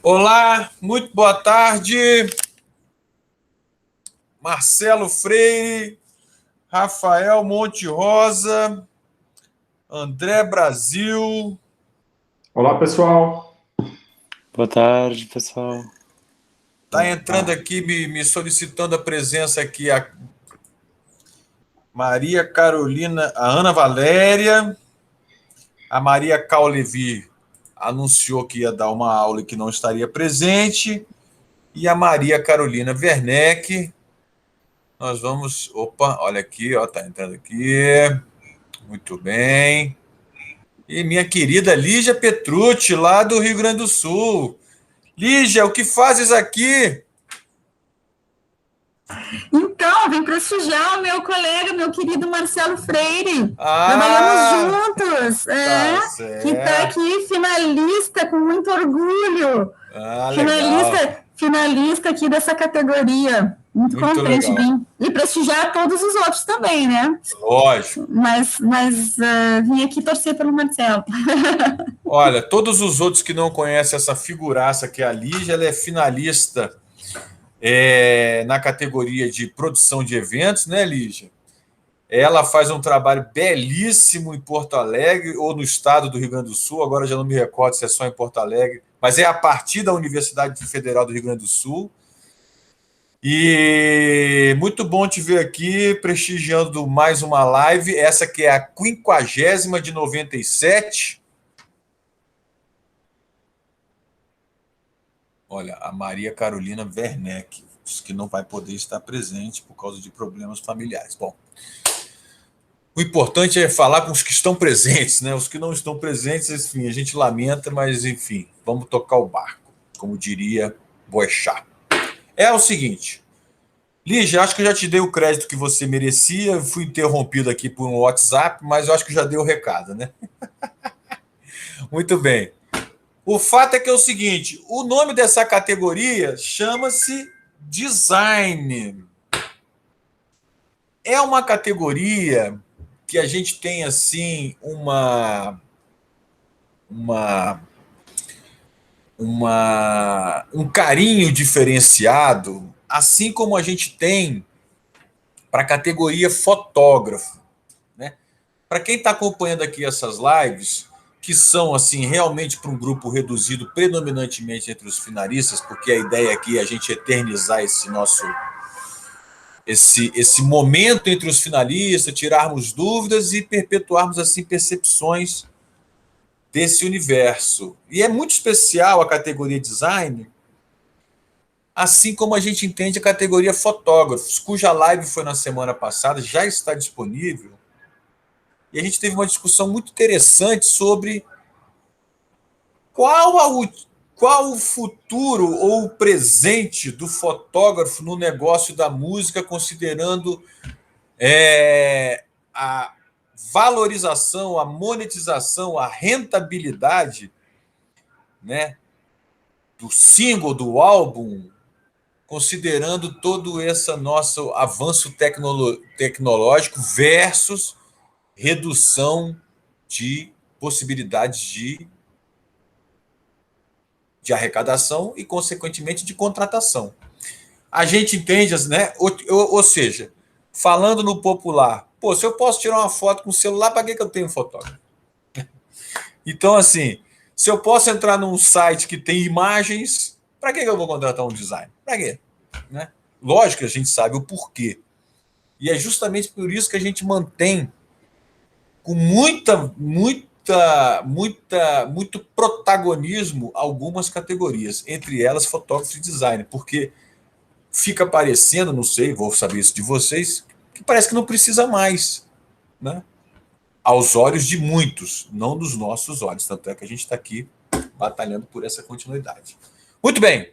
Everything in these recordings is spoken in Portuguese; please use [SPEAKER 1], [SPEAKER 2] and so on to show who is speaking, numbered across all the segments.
[SPEAKER 1] Olá, muito boa tarde. Marcelo Freire, Rafael Monte Rosa, André Brasil.
[SPEAKER 2] Olá, pessoal.
[SPEAKER 3] Boa tarde, pessoal.
[SPEAKER 1] Está entrando aqui, me solicitando a presença aqui a Maria Carolina, a Ana Valéria, a Maria Caulevi anunciou que ia dar uma aula e que não estaria presente, e a Maria Carolina Werneck. Nós vamos... Opa, olha aqui, ó, tá entrando aqui. Muito bem. E minha querida Lígia Petrucci, lá do Rio Grande do Sul. Lígia, o que fazes aqui?
[SPEAKER 4] Então, vem prestigiar o meu colega, meu querido Marcelo Freire. Trabalhamos juntos. Que está aqui finalista com muito orgulho. Finalista aqui dessa categoria. Muito contente de vir. E prestigiar todos os outros também, né?
[SPEAKER 1] Lógico.
[SPEAKER 4] Mas vim aqui torcer pelo Marcelo.
[SPEAKER 1] Olha, todos os outros que não conhecem essa figuraça que é a Lígia, ela é finalista na categoria de produção de eventos, né, Lígia? Ela faz um trabalho belíssimo em Porto Alegre ou no estado do Rio Grande do Sul, agora já não me recordo se é só em Porto Alegre, mas é a partir da Universidade Federal do Rio Grande do Sul. E muito bom te ver aqui, prestigiando mais uma live, essa que é a 50ª de 97. Olha, a Maria Carolina Werneck, que não vai poder estar presente por causa de problemas familiares. Bom, o importante é falar com os que estão presentes, né? Os que não estão presentes, enfim, a gente lamenta, mas enfim, vamos tocar o barco, como diria Boechat. É o seguinte, Lígia, acho que eu já te dei o crédito que você merecia, fui interrompido aqui por um WhatsApp, mas eu acho que já dei o recado, né? Muito bem. O fato é que é o seguinte, o nome dessa categoria chama-se Design. É uma categoria que a gente tem, assim, um carinho diferenciado, assim como a gente tem para a categoria fotógrafo, né? Para quem está acompanhando aqui essas lives, que são assim realmente para um grupo reduzido predominantemente entre os finalistas, porque a ideia aqui é a gente eternizar esse momento entre os finalistas, tirarmos dúvidas e perpetuarmos assim percepções desse universo. E é muito especial a categoria design, assim como a gente entende a categoria fotógrafos, cuja live foi na semana passada, já está disponível. E a gente teve uma discussão muito interessante sobre qual o futuro ou o presente do fotógrafo no negócio da música, considerando a valorização, a monetização, a rentabilidade, né, do single, do álbum, considerando todo esse nosso avanço tecnológico versus redução de possibilidades de arrecadação e, consequentemente, de contratação. A gente entende, né? Ou seja, falando no popular, pô, se eu posso tirar uma foto com o celular, para que eu tenho um fotógrafo? Então, assim, se eu posso entrar num site que tem imagens, para que eu vou contratar um designer? Para quê? Né? Lógico que a gente sabe o porquê. E é justamente por isso que a gente mantém com muito protagonismo algumas categorias, entre elas fotógrafo e design, porque fica parecendo, não sei, vou saber isso de vocês, que parece que não precisa mais, né? Aos olhos de muitos, não dos nossos olhos, tanto é que a gente está aqui batalhando por essa continuidade. Muito bem.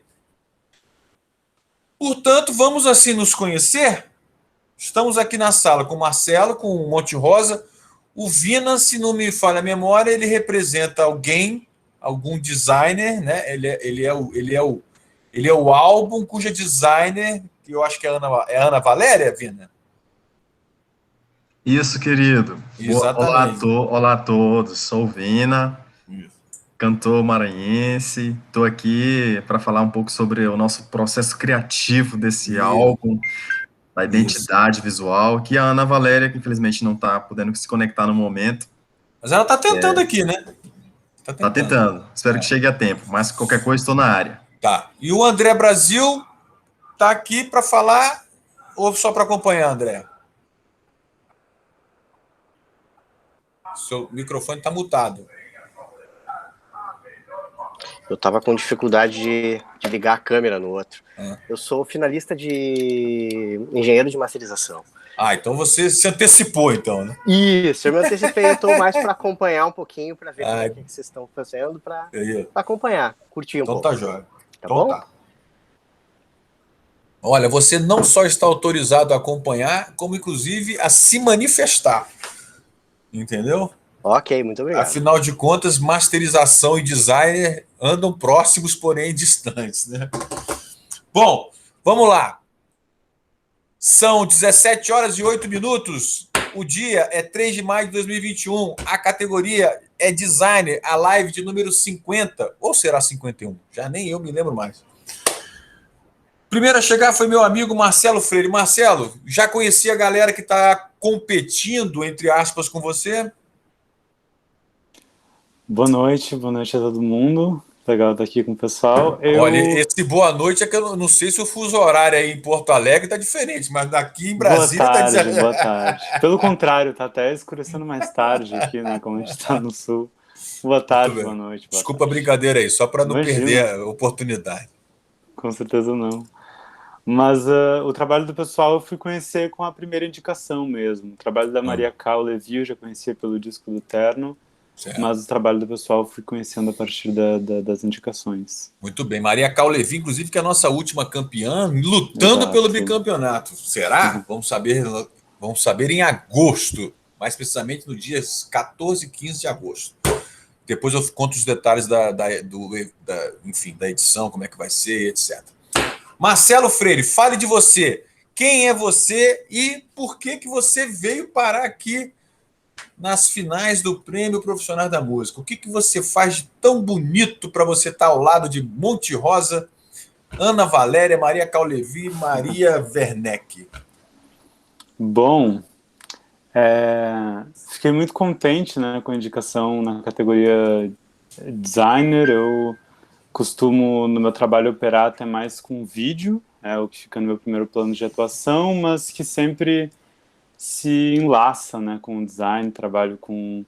[SPEAKER 1] Portanto, vamos assim nos conhecer? Estamos aqui na sala com o Marcelo, com o Monte Rosa. O Vina, se não me falha a memória, ele representa algum designer, né? Ele é o álbum cuja designer, que eu acho que é a Ana Valéria, Vina?
[SPEAKER 2] Isso, querido.
[SPEAKER 1] Exatamente.
[SPEAKER 2] Olá a todos, sou o Vina.
[SPEAKER 1] Isso.
[SPEAKER 2] cantor maranhense. Estou aqui para falar um pouco sobre o nosso processo criativo desse álbum, da identidade visual, que a Ana Valéria, que infelizmente não está podendo se conectar no momento.
[SPEAKER 1] Mas ela está tentando aqui, né?
[SPEAKER 2] Tá tentando. Espero que chegue a tempo, mas qualquer coisa estou na área.
[SPEAKER 1] Tá. E o André Brasil tá aqui para falar ou só para acompanhar, André? Seu microfone está mutado.
[SPEAKER 5] Eu estava com dificuldade de ligar a câmera no outro. Eu sou finalista de engenheiro de masterização.
[SPEAKER 1] Então você se antecipou, então, né?
[SPEAKER 5] Isso, eu me antecipei. Eu estou mais para acompanhar um pouquinho, para ver como é que vocês estão fazendo, para acompanhar, curtir um pouco.
[SPEAKER 1] Então tá jóia.
[SPEAKER 5] Tá
[SPEAKER 1] então
[SPEAKER 5] bom?
[SPEAKER 1] Tá. Olha, você não só está autorizado a acompanhar, como inclusive a se manifestar. Entendeu?
[SPEAKER 5] Ok, muito obrigado.
[SPEAKER 1] Afinal de contas, masterização e designer andam próximos, porém distantes, né? Bom, vamos lá. São 17 horas e 8 minutos. O dia é 3 de maio de 2021. A categoria é designer, a live de número 50. Ou será 51? Já nem eu me lembro mais. Primeiro a chegar foi meu amigo Marcelo Freire. Marcelo, já conheci a galera que está competindo, entre aspas, com você?
[SPEAKER 3] Boa noite a todo mundo. Legal estar aqui com o pessoal.
[SPEAKER 1] Olha, esse boa noite é que eu não sei se o fuso horário aí em Porto Alegre está diferente, mas daqui em Brasília está
[SPEAKER 3] boa tarde. Pelo contrário, está até escurecendo mais tarde aqui, né? Como a gente está no sul. Boa tarde, boa noite.
[SPEAKER 1] Desculpa a brincadeira aí, só para não perder a oportunidade.
[SPEAKER 3] Com certeza não. Mas o trabalho do pessoal eu fui conhecer com a primeira indicação mesmo. O trabalho da Maria Cal Levi eu já conhecia pelo disco do Terno. Certo. Mas o trabalho do pessoal eu fui conhecendo a partir das indicações.
[SPEAKER 1] Muito bem. Maria Cal Levi, inclusive, que é a nossa última campeã, lutando pelo bicampeonato. Será? Vamos saber em agosto, mais precisamente no dia 14 e 15 de agosto. Depois eu conto os detalhes enfim, da edição, como é que vai ser, etc. Marcelo Freire, fale de você. Quem é você e por que você veio parar aqui nas finais do Prêmio Profissional da Música? O que você faz de tão bonito para você estar ao lado de Monte Rosa, Ana Valéria, Maria Cal Levi, Maria Werneck?
[SPEAKER 3] Bom, fiquei muito contente, né, com a indicação na categoria designer. Eu costumo, no meu trabalho, operar até mais com vídeo, o que fica no meu primeiro plano de atuação, mas que sempre se enlaça, né, com o design. Trabalho com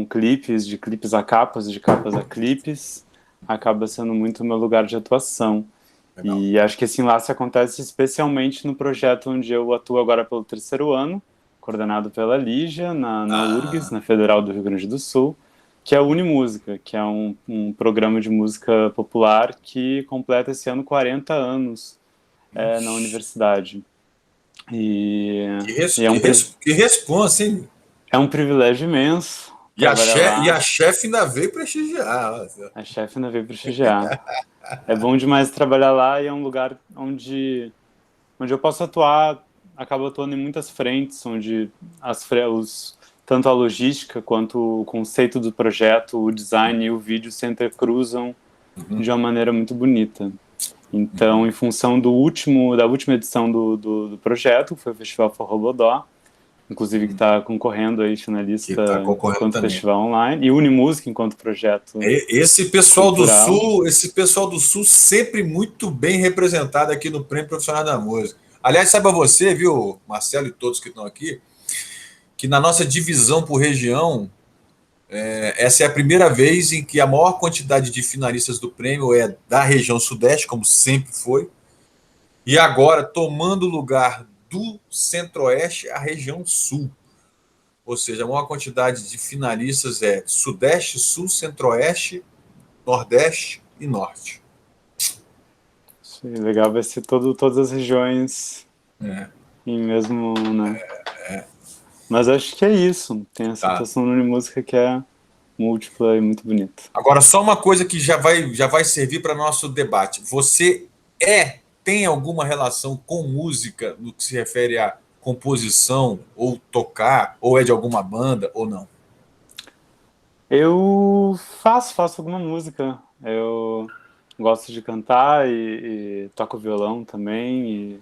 [SPEAKER 3] clipes, de clipes a capas, de capas a clipes, acaba sendo muito o meu lugar de atuação. Legal. E acho que esse enlace acontece especialmente no projeto onde eu atuo agora pelo 3º ano, coordenado pela Lígia, na URGS, na Federal do Rio Grande do Sul, que é a Unimúsica, que é um programa de música popular que completa esse ano 40 anos na universidade.
[SPEAKER 1] Que responsa, hein?
[SPEAKER 3] É um privilégio imenso.
[SPEAKER 1] E a chefe ainda veio prestigiar.
[SPEAKER 3] A chefe ainda veio prestigiar. É bom demais trabalhar lá e é um lugar onde eu posso atuar, acabo atuando em muitas frentes, onde tanto a logística quanto o conceito do projeto, o design e o vídeo se intercruzam de uma maneira muito bonita. Então, em função da última edição do projeto, que foi o Festival Forrobodó, inclusive que está concorrendo aí, finalista enquanto também. Festival online, e Unimúsica enquanto projeto.
[SPEAKER 1] Esse pessoal do Sul sempre muito bem representado aqui no Prêmio Profissional da Música. Aliás, saiba você, viu, Marcelo e todos que estão aqui, que na nossa divisão por região, essa é a primeira vez em que a maior quantidade de finalistas do prêmio é da região Sudeste, como sempre foi, e agora tomando o lugar do Centro-Oeste, a região Sul. Ou seja, a maior quantidade de finalistas é Sudeste, Sul, Centro-Oeste, Nordeste e Norte.
[SPEAKER 3] Sim, legal, vai ser todas as regiões em mesmo, né? Mas acho que é isso. Tem essa atuação no Unimúsica que é múltipla e muito bonita.
[SPEAKER 1] Agora, só uma coisa que já vai servir para nosso debate. Você tem alguma relação com música no que se refere a composição ou tocar, ou é de alguma banda, ou não?
[SPEAKER 3] Eu faço alguma música. Eu gosto de cantar e toco violão também.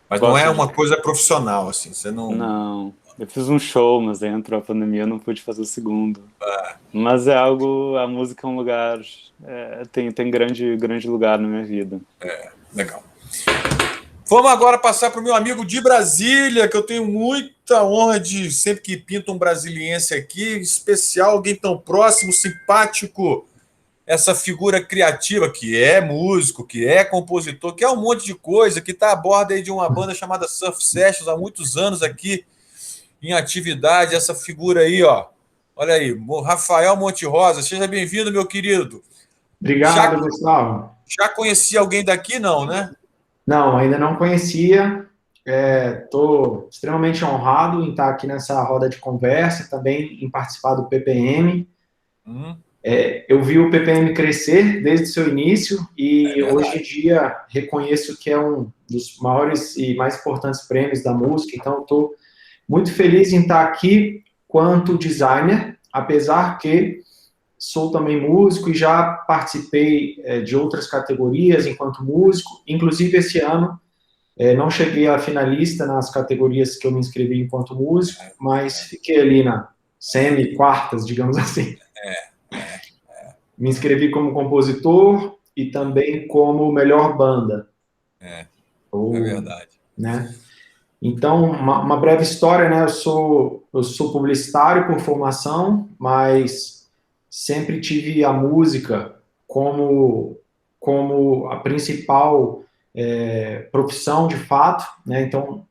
[SPEAKER 1] Mas não é uma coisa profissional, assim, você não...
[SPEAKER 3] Não, eu fiz um show, mas aí entrou a pandemia, eu não pude fazer o segundo. Mas é algo, a música é um lugar, tem grande lugar na minha vida.
[SPEAKER 1] Legal. Vamos agora passar para o meu amigo de Brasília, que eu tenho muita honra de, sempre que pinta um brasiliense aqui, especial, alguém tão próximo, simpático, essa figura criativa que é músico, que é compositor, que é um monte de coisa, que está a bordo aí de uma banda chamada Surf Sessions há muitos anos aqui em atividade, essa figura aí, ó. Olha aí, Rafael Monte Rosa, seja bem-vindo, meu querido.
[SPEAKER 6] Obrigado, Gustavo.
[SPEAKER 1] Já conhecia alguém daqui, não, né?
[SPEAKER 6] Não, ainda não conhecia. Estou extremamente honrado em estar aqui nessa roda de conversa, também em participar do PPM. Eu vi o PPM crescer desde o seu início e hoje em dia reconheço que é um dos maiores e mais importantes prêmios da música, então estou muito feliz em estar aqui quanto designer, apesar que sou também músico e já participei de outras categorias enquanto músico, inclusive esse ano não cheguei a finalista nas categorias que eu me inscrevi enquanto músico, mas fiquei ali na semi-quartas, digamos assim. Me inscrevi como compositor e também como melhor banda.
[SPEAKER 1] É verdade.
[SPEAKER 6] Né? Então, uma breve história, né? Eu sou publicitário por formação, mas sempre tive a música como a principal profissão, de fato, né? Então,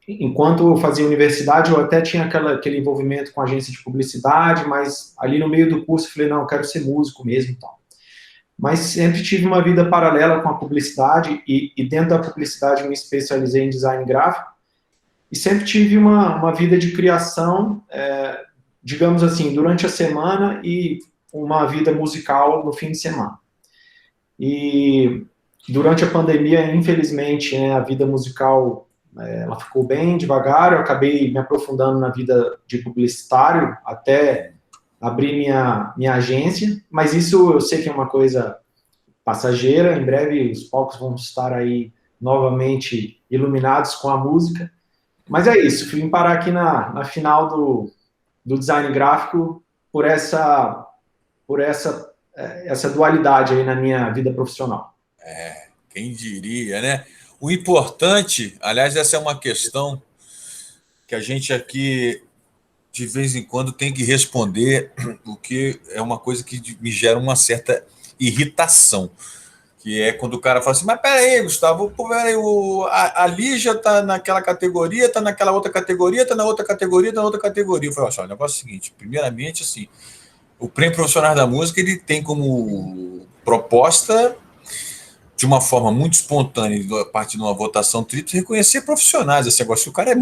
[SPEAKER 6] enquanto eu fazia universidade, eu até tinha aquele envolvimento com agência de publicidade, mas ali no meio do curso eu falei, não, eu quero ser músico mesmo, então. Mas sempre tive uma vida paralela com a publicidade e dentro da publicidade eu me especializei em design gráfico e sempre tive uma vida de criação, digamos assim, durante a semana e uma vida musical no fim de semana. E durante a pandemia, infelizmente, né, a vida musical ela ficou bem devagar, eu acabei me aprofundando na vida de publicitário até abrir minha agência, mas isso eu sei que é uma coisa passageira, em breve os palcos vão estar aí novamente iluminados com a música, mas é isso, vim parar aqui na final do design gráfico por essa dualidade aí na minha vida profissional.
[SPEAKER 1] Quem diria, né? O importante, aliás, essa é uma questão que a gente aqui, de vez em quando, tem que responder, porque é uma coisa que me gera uma certa irritação, que é quando o cara fala assim, mas peraí, Gustavo, a Lígia tá naquela categoria, tá naquela outra categoria, tá na outra categoria, tá na outra categoria. Eu falo assim, o negócio é o seguinte, primeiramente, assim, o Prêmio Profissionais da Música, ele tem como proposta, de uma forma muito espontânea, a partir de uma votação tríplice, reconhecer profissionais. Esse negócio, se o cara é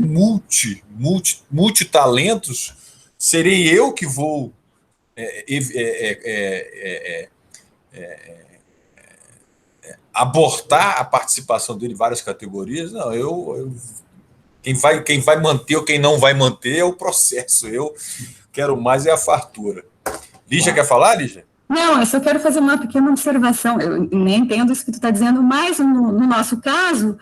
[SPEAKER 1] multitalentos, serei eu que vou abortar a participação dele em várias categorias? Não, quem vai manter ou quem não vai manter é o processo. Eu quero mais a fartura. Lígia, quer falar, Lígia?
[SPEAKER 4] Não, eu só quero fazer uma pequena observação. Eu nem entendo isso que tu está dizendo, mas no nosso caso,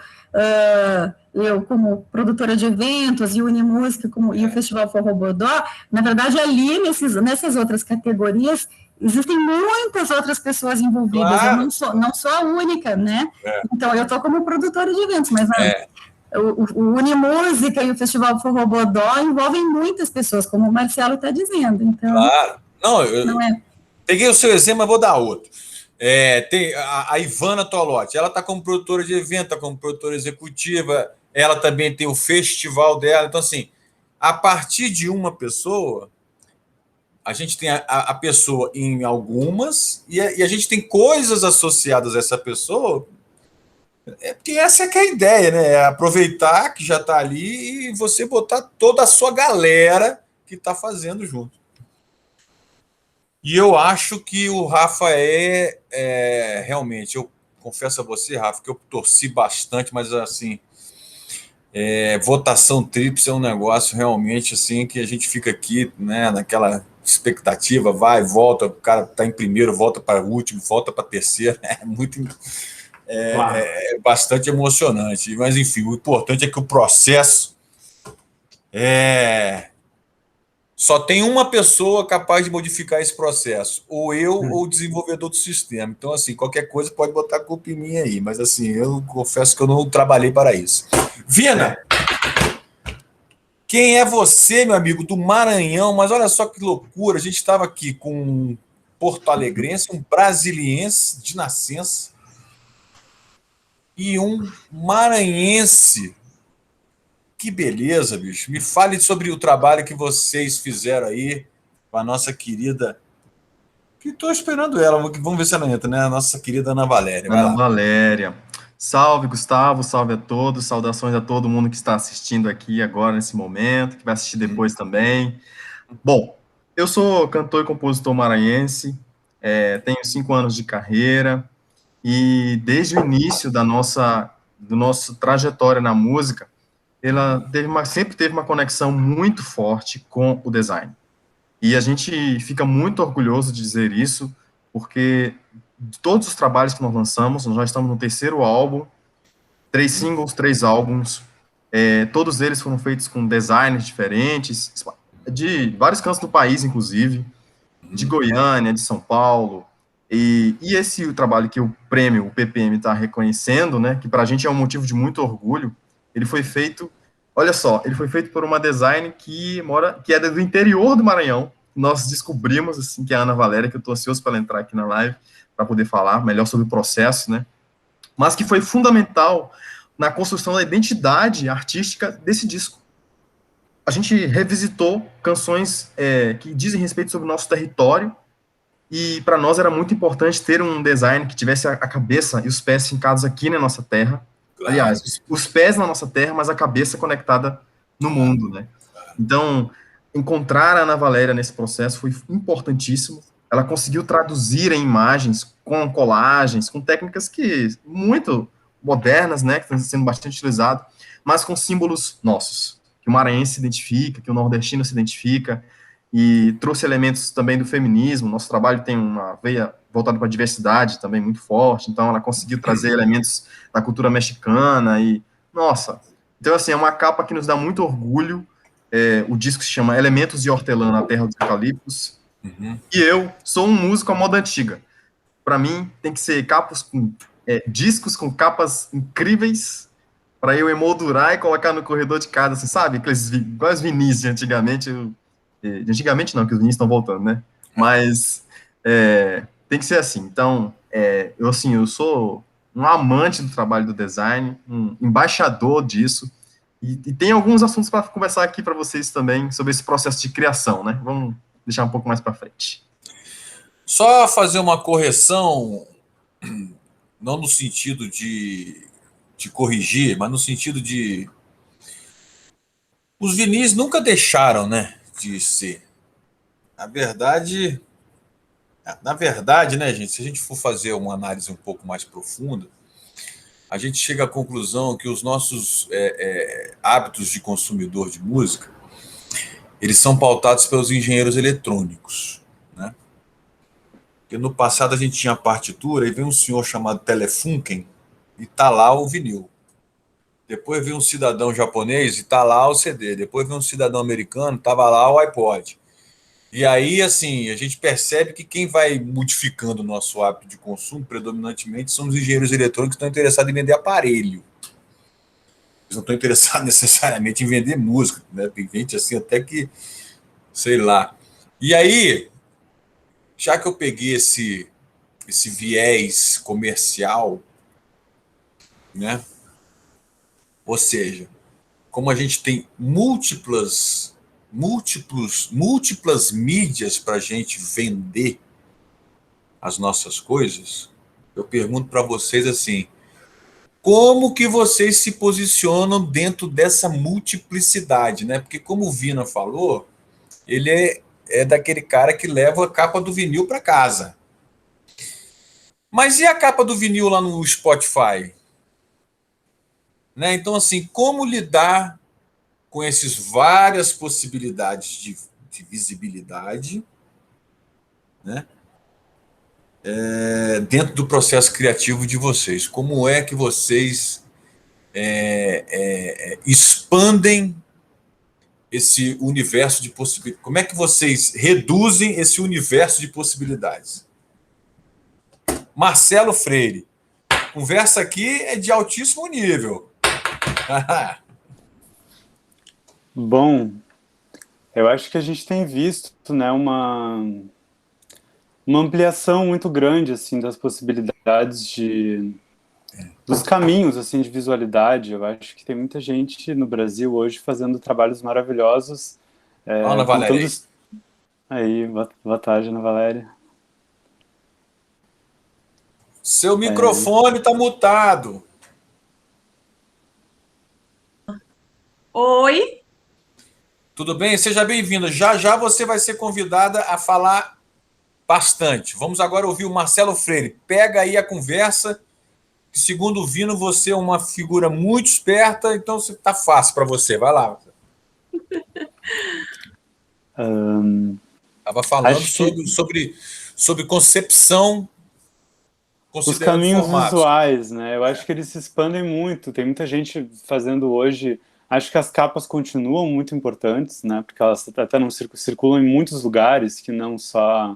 [SPEAKER 4] eu como produtora de eventos e o Unimúsica e o Festival Forró Bodó, na verdade, ali nessas outras categorias, existem muitas outras pessoas envolvidas. Claro. Eu não sou a única, né? Então, eu estou como produtora de eventos, mas o Unimúsica e o Festival Forró Bodó envolvem muitas pessoas, como o Marcelo está dizendo. Então,
[SPEAKER 1] claro. Não é... Peguei o seu exemplo, mas vou dar outro. Tem a Ivana Tolotti, ela está como produtora de evento, está como produtora executiva, ela também tem o festival dela. Então, assim, a partir de uma pessoa, a gente tem a pessoa em algumas, e a gente tem coisas associadas a essa pessoa, porque essa é que é a ideia, né? É aproveitar que já está ali e você botar toda a sua galera que está fazendo junto. E eu acho que o Rafa realmente, eu confesso a você, Rafa, que eu torci bastante, mas assim, votação tríplice é um negócio realmente assim que a gente fica aqui, né, naquela expectativa, vai, volta, o cara está em primeiro, volta para o último, volta para terceiro,
[SPEAKER 6] Claro.
[SPEAKER 1] é bastante emocionante. Mas, enfim, o importante é que o processo só tem uma pessoa capaz de modificar esse processo, ou eu ou o desenvolvedor do sistema. Então, assim, qualquer coisa pode botar a culpa em mim aí, mas, assim, eu confesso que eu não trabalhei para isso. Vina, quem é você, meu amigo, do Maranhão? Mas olha só que loucura, a gente estava aqui com um porto-alegrense, um brasiliense de nascença e um maranhense. Que beleza, bicho. Me fale sobre o trabalho que vocês fizeram aí com a nossa querida. Que estou esperando ela. Vamos ver se ela entra, né? A nossa querida Ana Valéria. Vai
[SPEAKER 2] Ana
[SPEAKER 1] lá.
[SPEAKER 2] Valéria. Salve, Gustavo. Salve a todos. Saudações a todo mundo que está assistindo aqui agora, nesse momento, que vai assistir depois também. Bom, eu sou cantor e compositor maranhense, tenho 5 anos de carreira, e desde o início do nosso trajetória na música, ela sempre teve uma conexão muito forte com o design. E a gente fica muito orgulhoso de dizer isso, porque de todos os trabalhos que nós lançamos, nós já estamos no 3º álbum, 3 singles, 3 álbuns, todos eles foram feitos com designers diferentes, de vários cantos do país, inclusive, de Goiânia, de São Paulo, e esse trabalho que o prêmio, o PPM, está reconhecendo, né, que para a gente é um motivo de muito orgulho, ele foi feito, olha só, ele foi feito por uma designer que é do interior do Maranhão. Nós descobrimos, assim, que é a Ana Valéria, que eu estou ansioso para ela entrar aqui na live, para poder falar melhor sobre o processo, né, mas que foi fundamental na construção da identidade artística desse disco. A gente revisitou canções que dizem respeito sobre o nosso território, e para nós era muito importante ter um design que tivesse a cabeça e os pés fincados aqui na nossa terra. Claro. Aliás, os pés na nossa terra, mas a cabeça conectada no mundo, né? Então, encontrar a Ana Valéria nesse processo foi importantíssimo. Ela conseguiu traduzir em imagens, com colagens, com técnicas que muito modernas, né, que estão sendo bastante utilizadas, mas com símbolos nossos, que o maranhense se identifica, que o nordestino se identifica, e trouxe elementos também do feminismo. Nosso trabalho tem uma veia voltada para a diversidade também muito forte, então ela conseguiu trazer elementos da cultura mexicana e, nossa, então assim, é uma capa que nos dá muito orgulho. O disco se chama Elementos de Hortelã na Terra dos Eucaliptos, e eu sou um músico à moda antiga. Para mim, tem que ser discos com capas incríveis, para eu emoldurar e colocar no corredor de casa, assim, sabe? Igual os vinis de antigamente. Antigamente não, que os vinis estão voltando, né? Mas tem que ser assim. Então, eu sou um amante do trabalho do design, um embaixador disso, e tem alguns assuntos para conversar aqui para vocês também sobre esse processo de criação, né? Vamos deixar um pouco mais para frente.
[SPEAKER 1] Só fazer uma correção, não no sentido de corrigir, mas no sentido de... Os vinis nunca deixaram, né, de ser. Na verdade, né, gente, se a gente for fazer uma análise um pouco mais profunda, a gente chega à conclusão que os nossos hábitos de consumidor de música, eles são pautados pelos engenheiros eletrônicos, né? Porque no passado a gente tinha a partitura e vem um senhor chamado Telefunken e tá lá o vinil. Depois vem um cidadão japonês e tá lá o CD. Depois vem um cidadão americano, tava lá o iPod. E aí, assim, a gente percebe que quem vai modificando o nosso hábito de consumo, predominantemente, são os engenheiros eletrônicos que estão interessados em vender aparelho. Eles não estão interessados necessariamente em vender música, né? Tem gente assim até que, sei lá. E aí, já que eu peguei esse viés comercial, né? Ou seja, como a gente tem múltiplas mídias para a gente vender as nossas coisas, eu pergunto para vocês assim, como que vocês se posicionam dentro dessa multiplicidade, né? Porque como o Vina falou, ele é daquele cara que leva a capa do vinil para casa. Mas e a capa do vinil lá no Spotify? Né? Então, assim, como lidar com essas várias possibilidades de visibilidade, né? Dentro do processo criativo de vocês. Como é que vocês expandem esse universo de possibilidades? Como é que vocês reduzem esse universo de possibilidades? Marcelo Freire, conversa aqui é de altíssimo nível.
[SPEAKER 3] Bom, eu acho que a gente tem visto, né, uma ampliação muito grande assim das possibilidades dos caminhos assim de visualidade. Eu acho que tem muita gente no Brasil hoje fazendo trabalhos maravilhosos.
[SPEAKER 1] Ana Valéria.
[SPEAKER 3] Aí, boa tarde, Ana Valéria.
[SPEAKER 1] Seu microfone está mutado.
[SPEAKER 7] Oi.
[SPEAKER 1] Tudo bem? Seja bem-vinda. Já já você vai ser convidada a falar bastante. Vamos agora ouvir o Marcelo Freire. Pega aí a conversa, que segundo o Vino, você é uma figura muito esperta, então está fácil para você. Vai lá. Estava falando sobre concepção.
[SPEAKER 3] Os caminhos visuais, né? Eu acho que eles se expandem muito. Tem muita gente fazendo hoje. Acho que as capas continuam muito importantes, né? Porque elas até não circulam em muitos lugares, que não só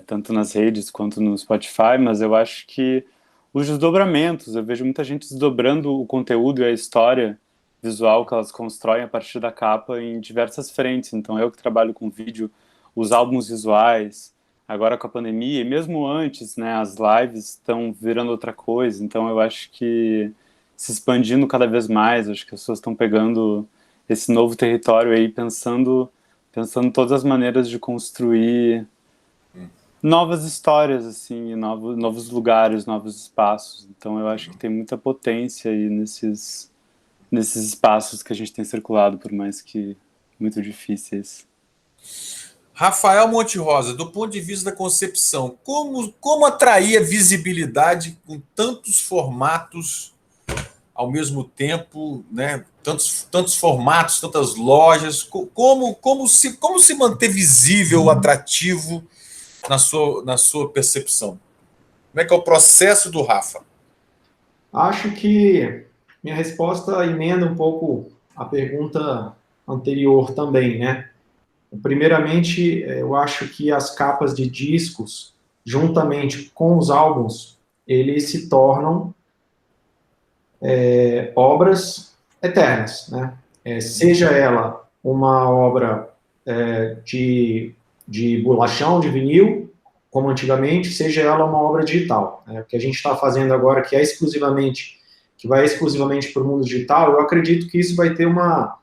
[SPEAKER 3] tanto nas redes quanto no Spotify, mas eu acho que os desdobramentos, eu vejo muita gente desdobrando o conteúdo e a história visual que elas constroem a partir da capa em diversas frentes. Então, eu que trabalho com vídeo, os álbuns visuais, agora com a pandemia, e mesmo antes, né, as lives estão virando outra coisa. Então, eu acho que se expandindo cada vez mais, acho que as pessoas estão pegando esse novo território aí, pensando todas as maneiras de construir novas histórias, assim, novos lugares, novos espaços. Então, eu acho que tem muita potência aí nesses espaços que a gente tem circulado, por mais que muito difíceis.
[SPEAKER 1] Rafael Monte Rosa, do ponto de vista da concepção, como atrair a visibilidade com tantos formatos ao mesmo tempo, né? Tantos formatos, tantas lojas, como se manter visível, atrativo na sua percepção? Como é que é o processo do Rafa?
[SPEAKER 6] Acho que minha resposta emenda um pouco a pergunta anterior também, né? Primeiramente, eu acho que as capas de discos, juntamente com os álbuns, eles se tornam obras eternas, né? Seja ela uma obra de bolachão, de vinil, como antigamente, seja ela uma obra digital. O que a gente está fazendo agora, que vai exclusivamente para o mundo digital, eu acredito que isso vai ter uma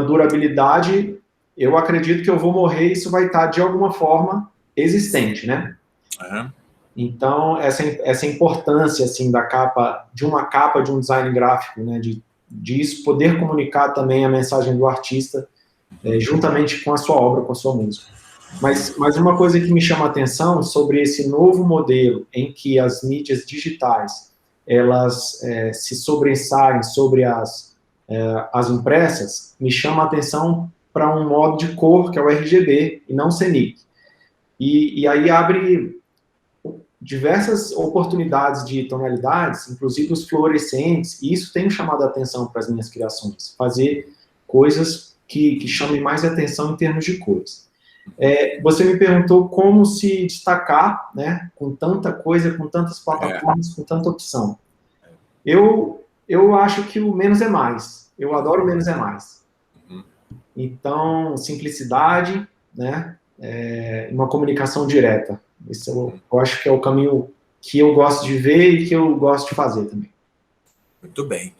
[SPEAKER 6] durabilidade. Eu acredito que eu vou morrer e isso vai estar, de alguma forma, existente, né?
[SPEAKER 1] Uhum.
[SPEAKER 6] Então, essa importância, assim, de uma capa de um design gráfico, né? De isso poder comunicar também a mensagem do artista, juntamente com a sua obra, com a sua música. Mas uma coisa que me chama a atenção sobre esse novo modelo em que as mídias digitais, elas se sobressaem sobre as impressas, me chama a atenção para um modo de cor, que é o RGB, e não CMYK. E aí abre diversas oportunidades de tonalidades, inclusive os fluorescentes, e isso tem chamado a atenção para as minhas criações, fazer coisas que chamem mais atenção em termos de cores. Você me perguntou como se destacar, né, com tanta coisa, com tantas plataformas, com tanta opção. Eu acho que o menos é mais. Eu adoro o menos é mais. Então, simplicidade, né, uma comunicação direta. Esse eu acho que é o caminho que eu gosto de ver e que eu gosto de fazer também.
[SPEAKER 1] Muito bem.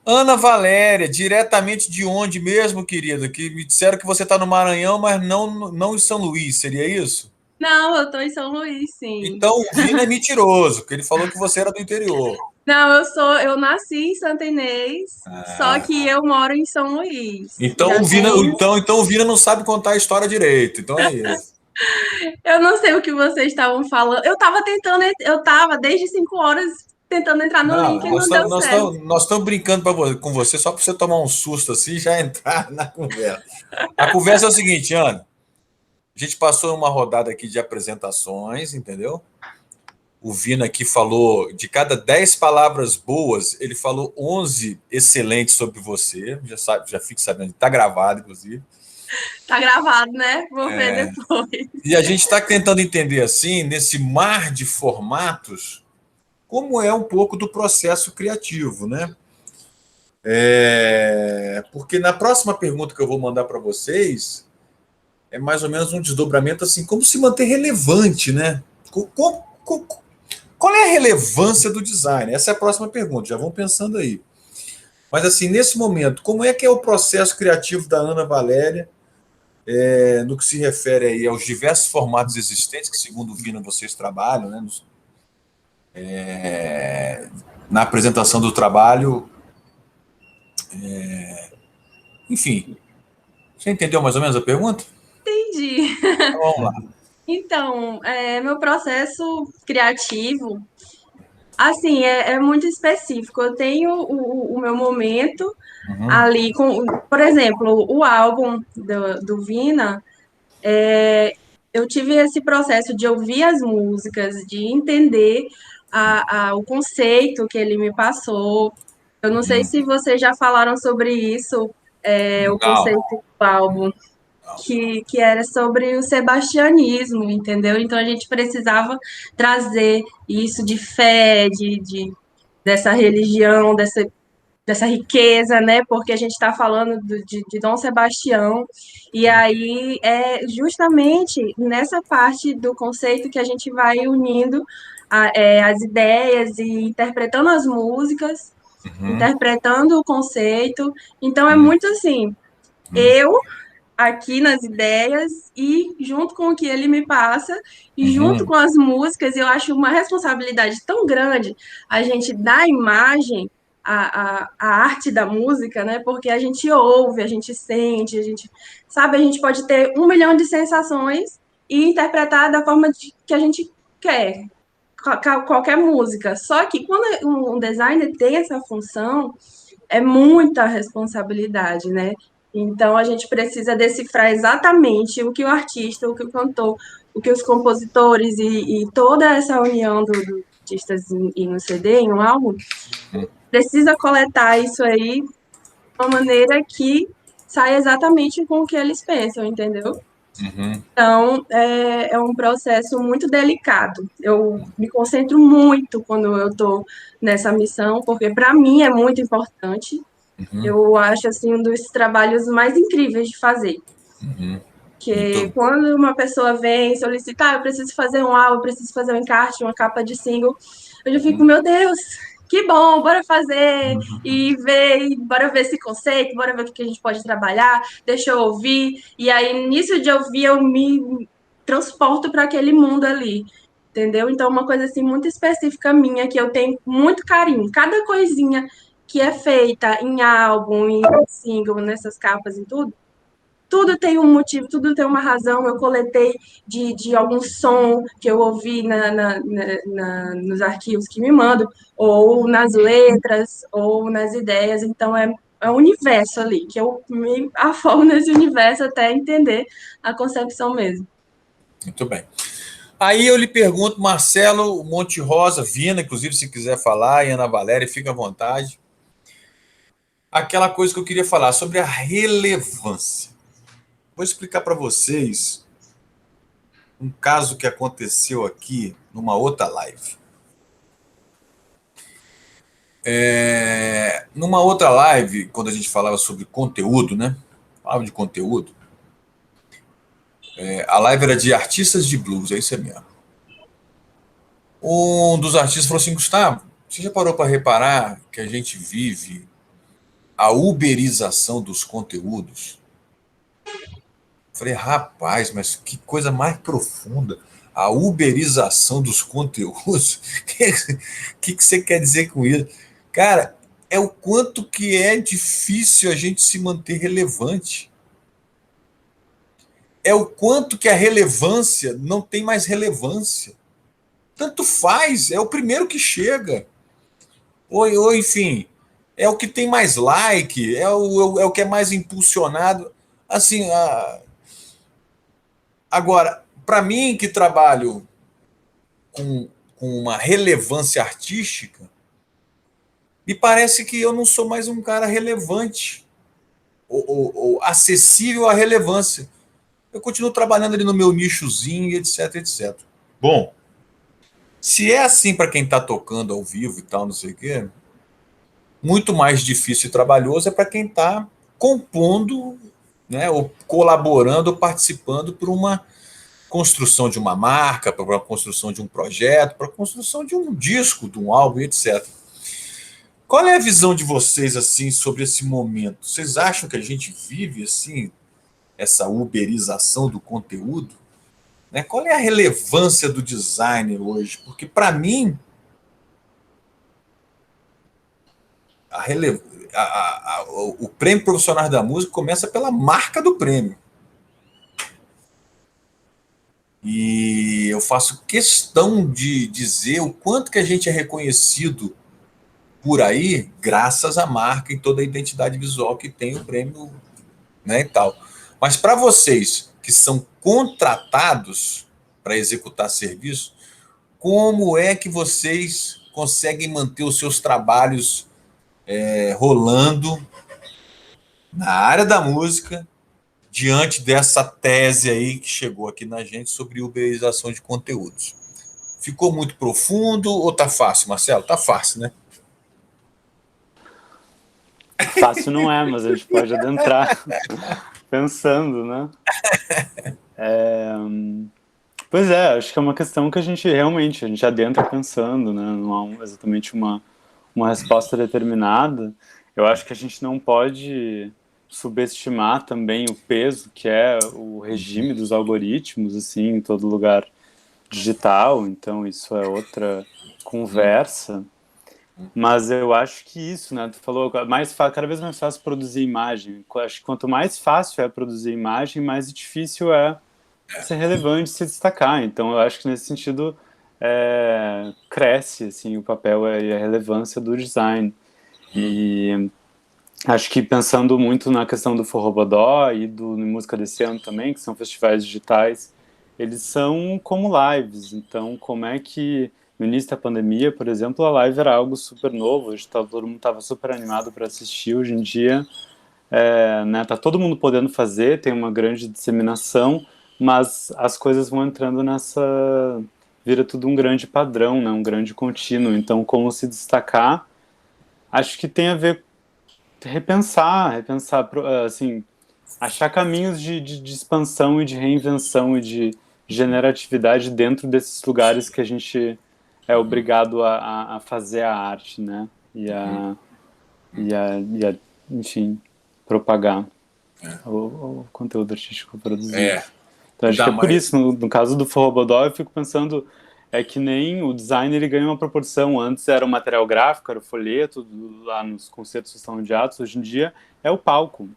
[SPEAKER 1] Ana Valéria, diretamente de onde mesmo, querida? Que me disseram que você está no Maranhão, mas não em São Luís, seria isso?
[SPEAKER 7] Não, eu estou em São Luís, sim.
[SPEAKER 1] Então o Vino é mentiroso, porque ele falou que você era do interior.
[SPEAKER 7] Não, eu nasci em Santa Inês, só que eu moro em São Luís.
[SPEAKER 1] Então o Vino não sabe contar a história direito. Então é isso.
[SPEAKER 7] Eu não sei o que vocês estavam falando. Eu estava desde 5 horas tentando entrar no link e não deu certo.
[SPEAKER 1] Nós estamos brincando com você só para você tomar um susto assim e já entrar na conversa. A conversa é o seguinte, Ana. A gente passou uma rodada aqui de apresentações, entendeu? O Vina aqui falou, de cada 10 palavras boas, ele falou 11 excelentes sobre você. Já fico sabendo, está gravado, inclusive.
[SPEAKER 7] Tá gravado, né? Vou ver depois.
[SPEAKER 1] E a gente está tentando entender, assim, nesse mar de formatos, como é um pouco do processo criativo, né? Porque na próxima pergunta que eu vou mandar para vocês, é mais ou menos um desdobramento assim, como se manter relevante, né? Qual é a relevância do design? Essa é a próxima pergunta, já vão pensando aí. Mas assim, nesse momento, como é que é o processo criativo da Ana Valéria, no que se refere aí aos diversos formatos existentes, que segundo o Vina vocês trabalham, né? Na apresentação do trabalho. Enfim, você entendeu mais ou menos a pergunta?
[SPEAKER 7] Entendi.
[SPEAKER 1] Então, vamos lá.
[SPEAKER 7] Então, meu processo criativo, assim, é muito específico. Eu tenho o meu momento ali, por exemplo, o álbum do Vina, eu tive esse processo de ouvir as músicas, de entender o conceito que ele me passou. Eu não sei se vocês já falaram sobre isso, o conceito do álbum. Que era sobre o sebastianismo, entendeu? Então a gente precisava trazer isso de fé, dessa religião, dessa riqueza, né? Porque a gente está falando de Dom Sebastião, e aí é justamente nessa parte do conceito que a gente vai unindo as ideias e interpretando as músicas, interpretando o conceito. Então é muito assim, eu aqui nas ideias e junto com o que ele me passa e junto com as músicas, eu acho uma responsabilidade tão grande a gente dar a imagem, a arte da música, né? Porque a gente ouve, a gente sente, a gente sabe, a gente pode ter 1 milhão de sensações e interpretar da forma que a gente quer, qualquer música. Só que quando um designer tem essa função, é muita responsabilidade, né? Então, a gente precisa decifrar exatamente o que o artista, o que o cantor, o que os compositores e toda essa união dos artistas em um CD, em um álbum, precisa coletar isso aí de uma maneira que saia exatamente com o que eles pensam, entendeu? Então, é um processo muito delicado. Eu me concentro muito quando eu estou nessa missão, porque para mim é muito importante. Eu acho assim um dos trabalhos mais incríveis de fazer. Que quando uma pessoa vem solicitar, eu preciso fazer um álbum, eu preciso fazer um encarte, uma capa de single, eu já fico, meu Deus, que bom, bora fazer bora ver esse conceito, bora ver o que a gente pode trabalhar, deixa eu ouvir, e aí nisso de ouvir eu me transporto para aquele mundo ali, entendeu? Então uma coisa assim muito específica minha, que eu tenho muito carinho, cada coisinha que é feita em álbum, em single, nessas capas e tudo tem um motivo, tudo tem uma razão. Eu coletei de algum som que eu ouvi nos arquivos que me mandam, ou nas letras, ou nas ideias. Então, é um universo ali, que eu me afogo nesse universo até entender a concepção mesmo.
[SPEAKER 1] Muito bem. Aí eu lhe pergunto, Marcelo Monte Rosa, Vina, inclusive, se quiser falar, e Ana Valéria, fica à vontade. Aquela coisa que eu queria falar sobre a relevância. Vou explicar para vocês um caso que aconteceu aqui numa outra live. Numa outra live, quando a gente falava sobre conteúdo, né? Falava de conteúdo. A live era de artistas de blues, é isso mesmo. Um dos artistas falou assim, Gustavo, você já parou para reparar que a gente vive a uberização dos conteúdos? Falei, rapaz, mas que coisa mais profunda. A uberização dos conteúdos. O que você quer dizer com isso? Cara, é o quanto que é difícil a gente se manter relevante. É o quanto que a relevância não tem mais relevância. Tanto faz, é o primeiro que chega. Ou enfim, é o que tem mais like, é o que é mais impulsionado. Assim, Agora, para mim, que trabalho com uma relevância artística, me parece que eu não sou mais um cara relevante ou acessível à relevância. Eu continuo trabalhando ali no meu nichozinho, etc, etc. Bom, se é assim para quem está tocando ao vivo e tal, não sei o quê, muito mais difícil e trabalhoso é para quem está compondo, né, ou colaborando, ou participando por uma construção de uma marca, para a construção de um projeto, para a construção de um disco, de um álbum, etc. Qual é a visão de vocês assim sobre esse momento? Vocês acham que a gente vive assim essa uberização do conteúdo? Né? Qual é a relevância do design hoje? Porque para mim o prêmio profissional da música começa pela marca do prêmio. E eu faço questão de dizer o quanto que a gente é reconhecido por aí, graças à marca e toda a identidade visual que tem o prêmio, né, e tal. Mas para vocês que são contratados para executar serviço, como é que vocês conseguem manter os seus trabalhos rolando na área da música, diante dessa tese aí que chegou aqui na gente sobre uberização de conteúdos? Ficou muito profundo ou tá fácil, Marcelo? Tá fácil, né?
[SPEAKER 3] Fácil não é, mas a gente pode adentrar pensando, né? Pois é, acho que é uma questão que a gente adentra pensando, né? Não há exatamente uma resposta determinada. Eu acho que a gente não pode subestimar também o peso que é o regime dos algoritmos, assim, em todo lugar digital. Então, isso é outra conversa. Mas eu acho que isso, né? Tu falou, cada vez mais fácil produzir imagem. Acho que quanto mais fácil é produzir imagem, mais difícil é ser relevante, se destacar. Então, eu acho que nesse sentido cresce assim, o papel e a relevância do design. E acho que pensando muito na questão do Forrobodó e do Música desse ano também, que são festivais digitais, eles são como lives. Então, como é que no início da pandemia, por exemplo, a live era algo super novo, todo mundo estava super animado para assistir. Hoje em dia, né, tá todo mundo podendo fazer, tem uma grande disseminação, mas as coisas vão entrando vira tudo um grande padrão, né, um grande contínuo. Então, como se destacar, acho que tem a ver repensar, assim, achar caminhos de expansão e de reinvenção e de generatividade dentro desses lugares que a gente é obrigado a fazer a arte, né? E enfim, propagar o conteúdo artístico produzido. Então, acho que é por isso, no caso do Forrobodó, eu fico pensando, é que nem o design, ele ganha uma proporção. Antes era o material gráfico, era o folheto, lá nos concertos do Salão de Atos. Hoje em dia é o palco.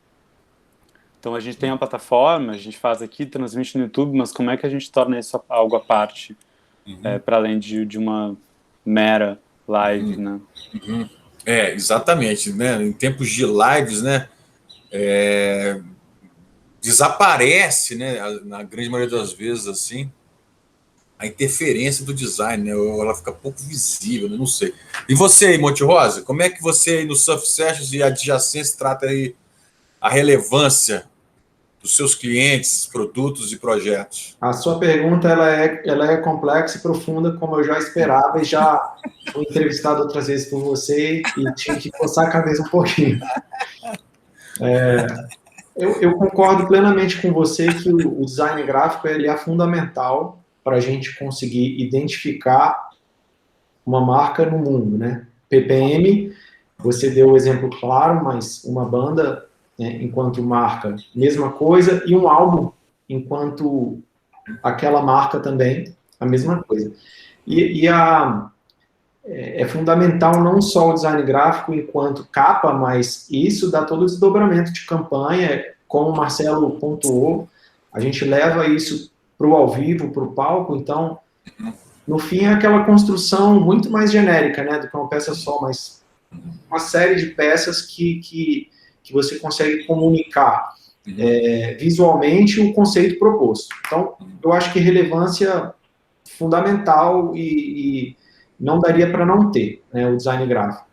[SPEAKER 3] Então, a gente tem a plataforma, a gente faz aqui, transmite no YouTube, mas como é que a gente torna isso algo à parte? Para além de uma mera live, né?
[SPEAKER 1] Exatamente, né? Em tempos de lives, né? Desaparece, né? Na grande maioria das vezes, assim, a interferência do design, né? Ela fica pouco visível, né? Não sei. E você aí, Monte Rosa, como é que você aí no Surf Sessions e adjacência trata aí a relevância dos seus clientes, produtos e projetos?
[SPEAKER 6] A sua pergunta ela é complexa e profunda, como eu já esperava, e já fui entrevistado outras vezes por você e tinha que coçar a cabeça um pouquinho. Eu concordo plenamente com você que o design gráfico ele é fundamental para a gente conseguir identificar uma marca no mundo, né? PPM, você deu o exemplo claro, mas uma banda, né, enquanto marca, mesma coisa, e um álbum, enquanto aquela marca também, a mesma coisa. É fundamental não só o design gráfico enquanto capa, mas isso dá todo o desdobramento de campanha, como o Marcelo pontuou, a gente leva isso para o ao vivo, para o palco, então, no fim é aquela construção muito mais genérica, né, do que uma peça só, mas uma série de peças que você consegue comunicar. visualmente o conceito proposto. Então, eu acho que relevância fundamental e não daria para não ter, né, o design gráfico.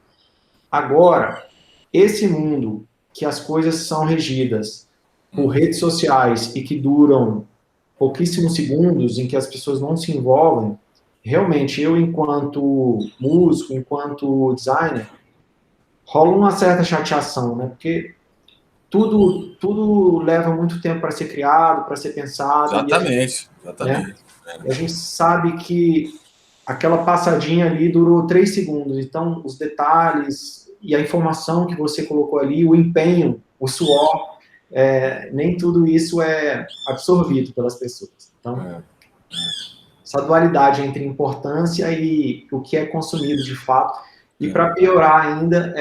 [SPEAKER 6] Agora, esse mundo que as coisas são regidas por redes sociais e que duram pouquíssimos segundos, em que as pessoas não se envolvem, realmente eu, enquanto músico, enquanto designer, rola uma certa chateação, né? Porque tudo leva muito tempo para ser criado, para ser pensado.
[SPEAKER 1] Exatamente.
[SPEAKER 6] Né? E a gente sabe que aquela passadinha ali durou 3 segundos. Então, os detalhes e a informação que você colocou ali, o empenho, o suor, nem tudo isso é absorvido pelas pessoas. Então, essa dualidade entre importância e o que é consumido de fato. E para piorar ainda,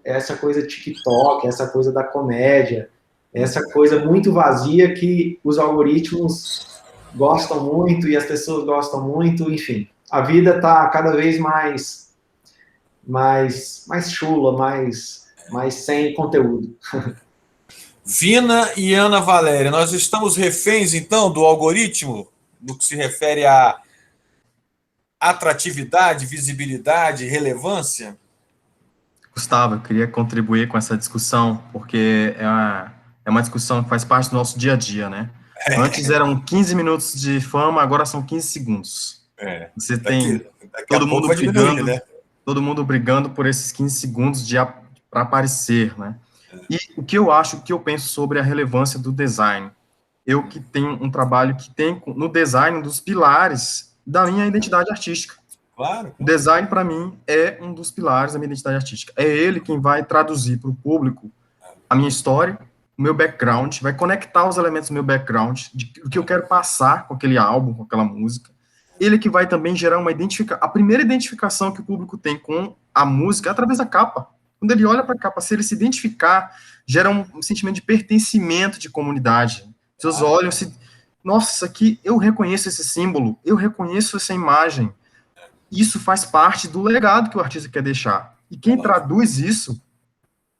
[SPEAKER 6] essa coisa TikTok, essa coisa da comédia, essa coisa muito vazia que os algoritmos gostam muito e as pessoas gostam muito, enfim. A vida está cada vez mais chula, mais sem conteúdo.
[SPEAKER 1] Vina e Ana Valéria, nós estamos reféns, então, do algoritmo, no que se refere a atratividade, visibilidade, relevância?
[SPEAKER 2] Gustavo, eu queria contribuir com essa discussão, porque é uma discussão que faz parte do nosso dia a dia, né? Antes eram 15 minutos de fama, agora são 15 segundos. Você tem todo mundo brigando, né? Todo mundo brigando por esses 15 segundos para aparecer, né? E o que eu acho, o que eu penso sobre a relevância do design? Eu que tenho um trabalho que tem no design um dos pilares da minha identidade artística.
[SPEAKER 1] Claro.
[SPEAKER 2] O design, para mim, é um dos pilares da minha identidade artística. É ele quem vai traduzir para o público a minha história, o meu background, vai conectar os elementos do meu background, do que eu quero passar com aquele álbum, com aquela música. Ele que vai também gerar a primeira identificação que o público tem com a música é através da capa. Quando ele olha para a capa, se ele se identificar, gera um sentimento de pertencimento de comunidade. As pessoas olham e nossa, aqui eu reconheço esse símbolo, eu reconheço essa imagem. Isso faz parte do legado que o artista quer deixar. E quem traduz isso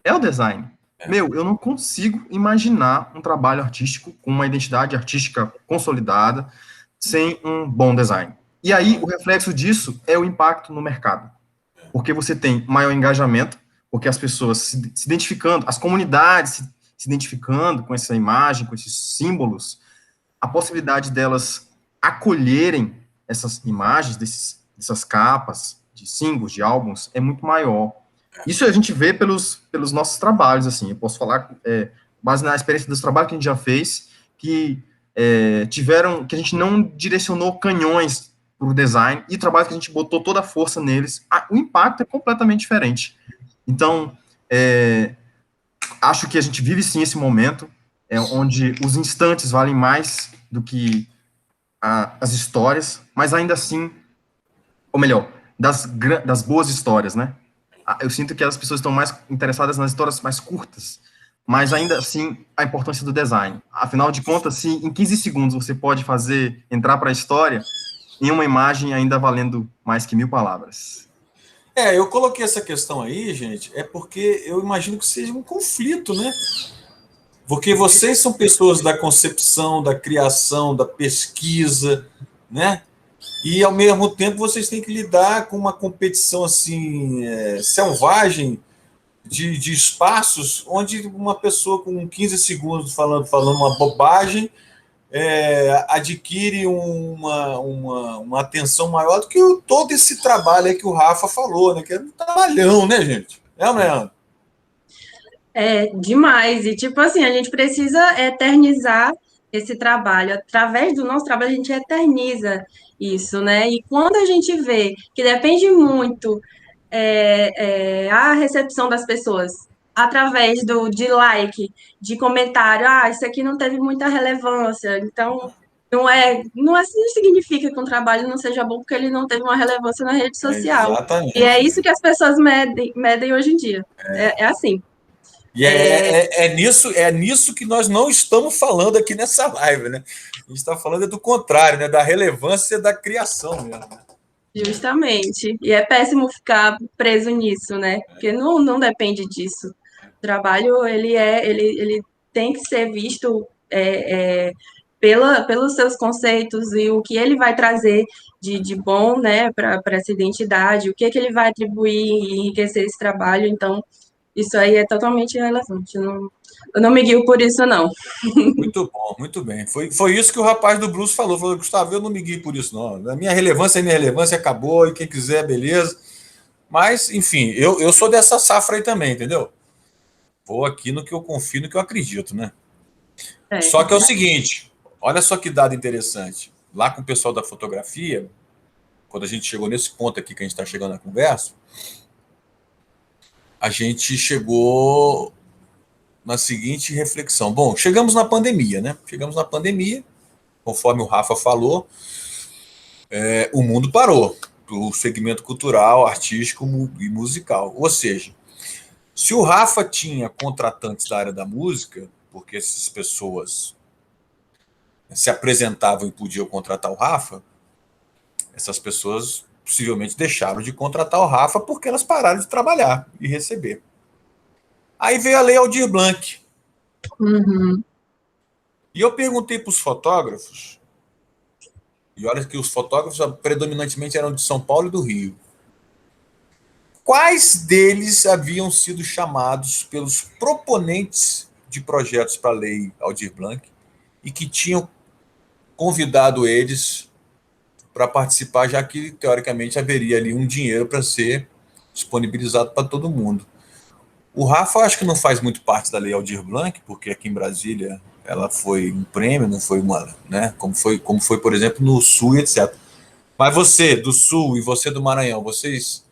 [SPEAKER 2] é o design. Eu não consigo imaginar um trabalho artístico com uma identidade artística consolidada sem um bom design. E aí, o reflexo disso é o impacto no mercado. Porque você tem maior engajamento, porque as pessoas se identificando, as comunidades se identificando com essa imagem, com esses símbolos, a possibilidade delas acolherem essas imagens, dessas capas, de singles, de álbuns, é muito maior. Isso a gente vê pelos nossos trabalhos, assim, eu posso falar, base na experiência dos trabalhos que a gente já fez, que que a gente não direcionou canhões para o design, e trabalhos que a gente botou toda a força neles, o impacto é completamente diferente. Então, acho que a gente vive, sim, esse momento, onde os instantes valem mais do que as histórias, mas ainda assim, ou melhor, das boas histórias, né? Eu sinto que as pessoas estão mais interessadas nas histórias mais curtas, mas ainda assim, a importância do design. Afinal de contas, se em 15 segundos você pode entrar para a história, em uma imagem ainda valendo mais que 1000 palavras.
[SPEAKER 1] Eu coloquei essa questão aí, gente, porque eu imagino que seja um conflito, né? Porque vocês são pessoas da concepção, da criação, da pesquisa, né? E, ao mesmo tempo, vocês têm que lidar com uma competição assim selvagem de espaços onde uma pessoa com 15 segundos falando uma bobagem adquire uma atenção maior do que todo esse trabalho aí que o Rafa falou, né? Que é um trabalhão, né, gente? Não é, Ana?
[SPEAKER 7] Demais. E, tipo assim, a gente precisa eternizar esse trabalho. Através do nosso trabalho, a gente eterniza isso, né? E quando a gente vê que depende muito a recepção das pessoas através de like, de comentário, isso aqui não teve muita relevância, então não significa que um trabalho não seja bom porque ele não teve uma relevância na rede social.
[SPEAKER 1] Exatamente.
[SPEAKER 7] E é isso que as pessoas medem hoje em dia. É assim.
[SPEAKER 1] E é nisso que nós não estamos falando aqui nessa live, né? A gente está falando do contrário, né? Da relevância da criação mesmo.
[SPEAKER 7] Justamente. E é péssimo ficar preso nisso, né? Porque não depende disso. O trabalho, ele tem que ser visto pelos seus conceitos e o que ele vai trazer de bom, né, para essa identidade, o que ele vai atribuir e enriquecer esse trabalho. Então, isso aí é totalmente irrelevante. Eu não me guio por isso, não.
[SPEAKER 1] Muito bom, muito bem. Foi isso que o rapaz do blues falou. Falou, Gustavo, eu não me guio por isso, não. A minha relevância é minha relevância, acabou, e quem quiser, beleza. Mas, enfim, eu sou dessa safra aí também, entendeu? Vou aqui no que eu confio, no que eu acredito, né? Só que é o seguinte, olha só que dado interessante. Lá com o pessoal da fotografia, quando a gente chegou nesse ponto aqui que a gente está chegando na conversa, a gente chegou na seguinte reflexão. Bom, chegamos na pandemia, né? Chegamos na pandemia, conforme o Rafa falou, o mundo parou. O segmento cultural, artístico e musical. Ou seja, se o Rafa tinha contratantes da área da música, porque essas pessoas se apresentavam e podiam contratar o Rafa, essas pessoas possivelmente deixaram de contratar o Rafa porque elas pararam de trabalhar e receber. Aí veio a Lei Aldir Blanc.
[SPEAKER 7] Uhum.
[SPEAKER 1] E eu perguntei para os fotógrafos, e olha que os fotógrafos predominantemente eram de São Paulo e do Rio, quais deles haviam sido chamados pelos proponentes de projetos para a Lei Aldir Blanc e que tinham convidado eles para participar, já que, teoricamente, haveria ali um dinheiro para ser disponibilizado para todo mundo. O Rafa, acho que não faz muito parte da Lei Aldir Blanc, porque aqui em Brasília ela foi um prêmio, não foi uma, né? Como foi, por exemplo, no Sul, etc. Mas você do Sul e você do Maranhão, vocês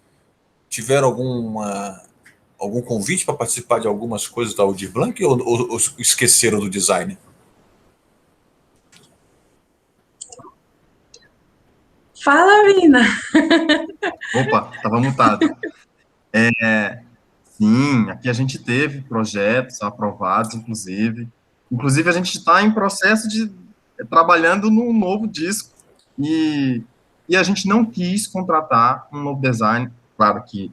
[SPEAKER 1] tiveram algum convite para participar de algumas coisas da Aldir Blanc ou esqueceram do design?
[SPEAKER 7] Fala, Vina.
[SPEAKER 2] Opa, estava mutado. Sim, aqui a gente teve projetos aprovados, inclusive. Inclusive, a gente está em processo de trabalhando num novo disco e a gente não quis contratar um novo design. Claro que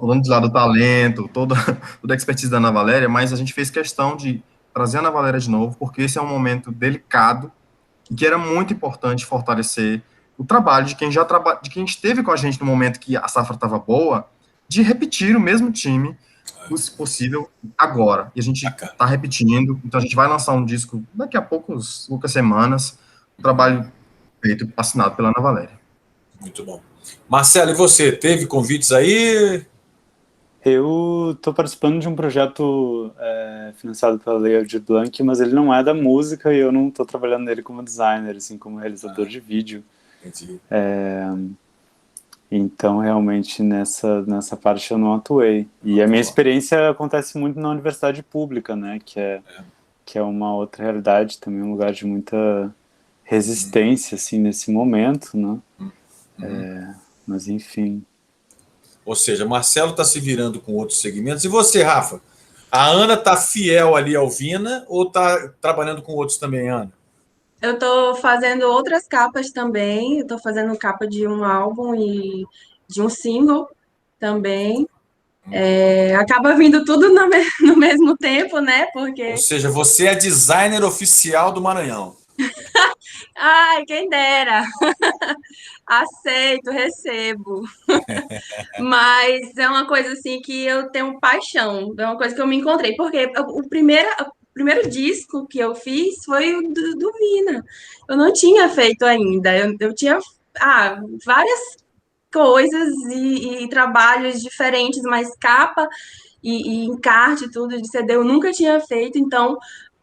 [SPEAKER 2] falando de lado do talento, toda a expertise da Ana Valéria, mas a gente fez questão de trazer a Ana Valéria de novo, porque esse é um momento delicado e que era muito importante fortalecer o trabalho de quem de quem esteve com a gente no momento que a safra estava boa, de repetir o mesmo time, se possível, agora. E a gente está repetindo, então a gente vai lançar um disco daqui a poucas semanas, um trabalho feito, assinado pela Ana Valéria.
[SPEAKER 1] Muito bom. Marcelo, e você? Teve convites aí?
[SPEAKER 3] Eu estou participando de um projeto financiado pela Lei Aldir Blanc, mas ele não é da música e eu não estou trabalhando nele como designer, assim, como realizador de vídeo.
[SPEAKER 1] Entendi.
[SPEAKER 3] Então, realmente, nessa parte eu não atuei. E a minha experiência acontece muito na universidade pública, né? Que é uma outra realidade, também um lugar de muita resistência, assim, nesse momento, né? Mas, enfim...
[SPEAKER 1] Ou seja, Marcelo está se virando com outros segmentos. E você, Rafa? A Ana está fiel ali ao Vina ou está trabalhando com outros também, Ana?
[SPEAKER 7] Eu estou fazendo outras capas também. Eu estou fazendo capa de um álbum e de um single também. Acaba vindo tudo no mesmo tempo, né? Porque...
[SPEAKER 1] Ou seja, você é designer oficial do Maranhão.
[SPEAKER 7] Ai, quem dera. Aceito, recebo. Mas é uma coisa assim que eu tenho paixão. É uma coisa que eu me encontrei. Porque o primeiro disco que eu fiz foi o do Vina. Eu não tinha feito ainda. Eu tinha várias coisas e trabalhos diferentes, mas capa e encarte, tudo de CD eu nunca tinha feito. Então,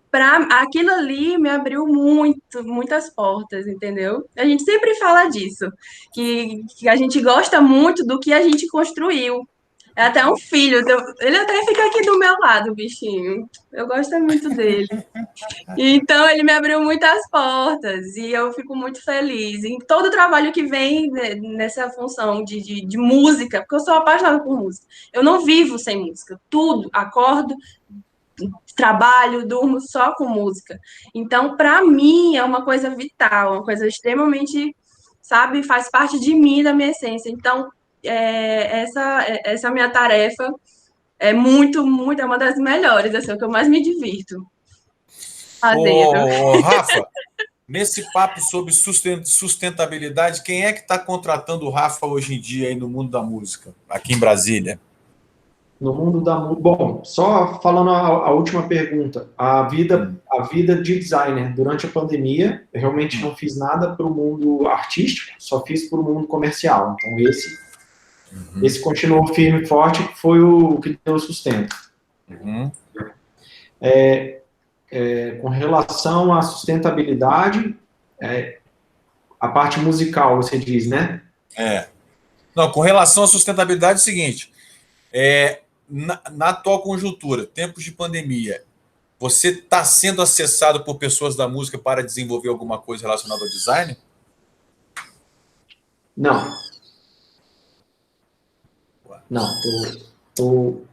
[SPEAKER 7] para aquilo ali me abriu muitas portas, entendeu? A gente sempre fala disso, que a gente gosta muito do que a gente construiu. É até um filho, ele até fica aqui do meu lado, bichinho. Eu gosto muito dele. Então, ele me abriu muitas portas e eu fico muito feliz em todo o trabalho que vem nessa função de música, porque eu sou apaixonada por música. Eu não vivo sem música. Tudo, acordo, trabalho, durmo só com música. Então, para mim, é uma coisa vital, uma coisa extremamente, sabe, faz parte de mim, da minha essência. Então, essa minha tarefa é muito, muito, é uma das melhores, assim, é o que eu mais me divirto fazendo.
[SPEAKER 1] Ô, Rafa, nesse papo sobre sustentabilidade, quem é que está contratando o Rafa hoje em dia aí no mundo da música, aqui em Brasília?
[SPEAKER 6] No mundo da música. Bom, só falando a última pergunta. A vida de designer durante a pandemia, eu realmente não fiz nada para o mundo artístico, só fiz para o mundo comercial. Então, esse continuou firme e forte, foi o que deu sustento. Com relação à sustentabilidade, a parte musical, você diz, né?
[SPEAKER 1] Não, com relação à sustentabilidade, é o seguinte, na atual conjuntura, tempos de pandemia, você está sendo acessado por pessoas da música para desenvolver alguma coisa relacionada ao design?
[SPEAKER 6] Não. Não,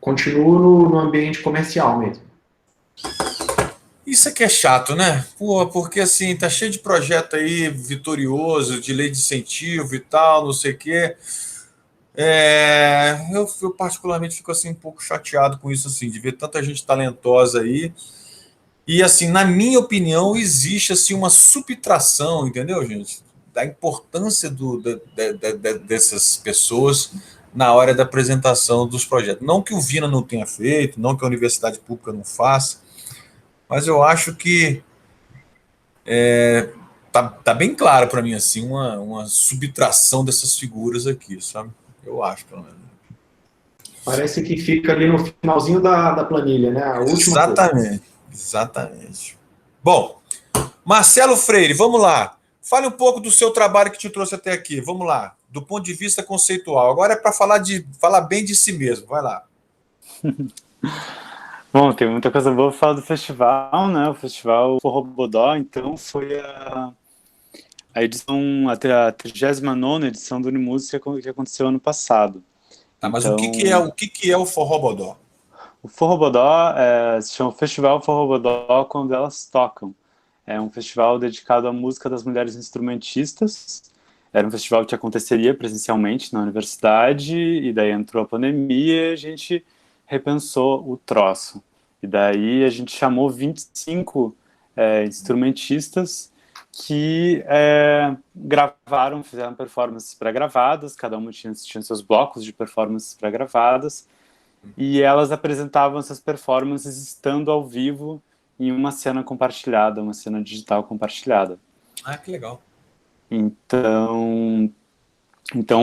[SPEAKER 6] continuo no ambiente comercial mesmo.
[SPEAKER 1] Isso é que é chato, né? Pô, porque assim, tá cheio de projeto aí vitorioso, de lei de incentivo e tal, não sei o quê. Eu particularmente fico assim um pouco chateado com isso, assim, de ver tanta gente talentosa aí. E assim, na minha opinião, existe assim uma subtração, entendeu, gente? Da importância dessas pessoas na hora da apresentação dos projetos. Não que o Vina não tenha feito, não que a universidade pública não faça, mas eu acho que tá bem claro para mim assim uma subtração dessas figuras aqui, sabe? Eu acho, pelo menos.
[SPEAKER 6] Parece que fica ali no finalzinho da planilha, né? A última
[SPEAKER 1] Exatamente. Bom, Marcelo Freire, vamos lá. Fale um pouco do seu trabalho que te trouxe até aqui. Vamos lá, do ponto de vista conceitual. Agora é para falar bem de si mesmo. Vai lá.
[SPEAKER 3] Bom, tem muita coisa boa para falar do festival, né? O festival Forrobodó, então, foi a edição, a 39ª edição do Unimúsica que aconteceu ano passado.
[SPEAKER 1] Mas
[SPEAKER 3] então,
[SPEAKER 1] o que é o Forrobodó?
[SPEAKER 3] O Forrobodó se chama Festival Forrobodó quando elas tocam. É um festival dedicado à música das mulheres instrumentistas. Era um festival que aconteceria presencialmente na universidade, e daí entrou a pandemia e a gente repensou o troço. E daí a gente chamou 25 instrumentistas que gravaram, fizeram performances pré-gravadas, cada uma tinha seus blocos de performances pré-gravadas, e elas apresentavam essas performances estando ao vivo em uma cena compartilhada, uma cena digital compartilhada.
[SPEAKER 1] Ah, que legal.
[SPEAKER 3] Então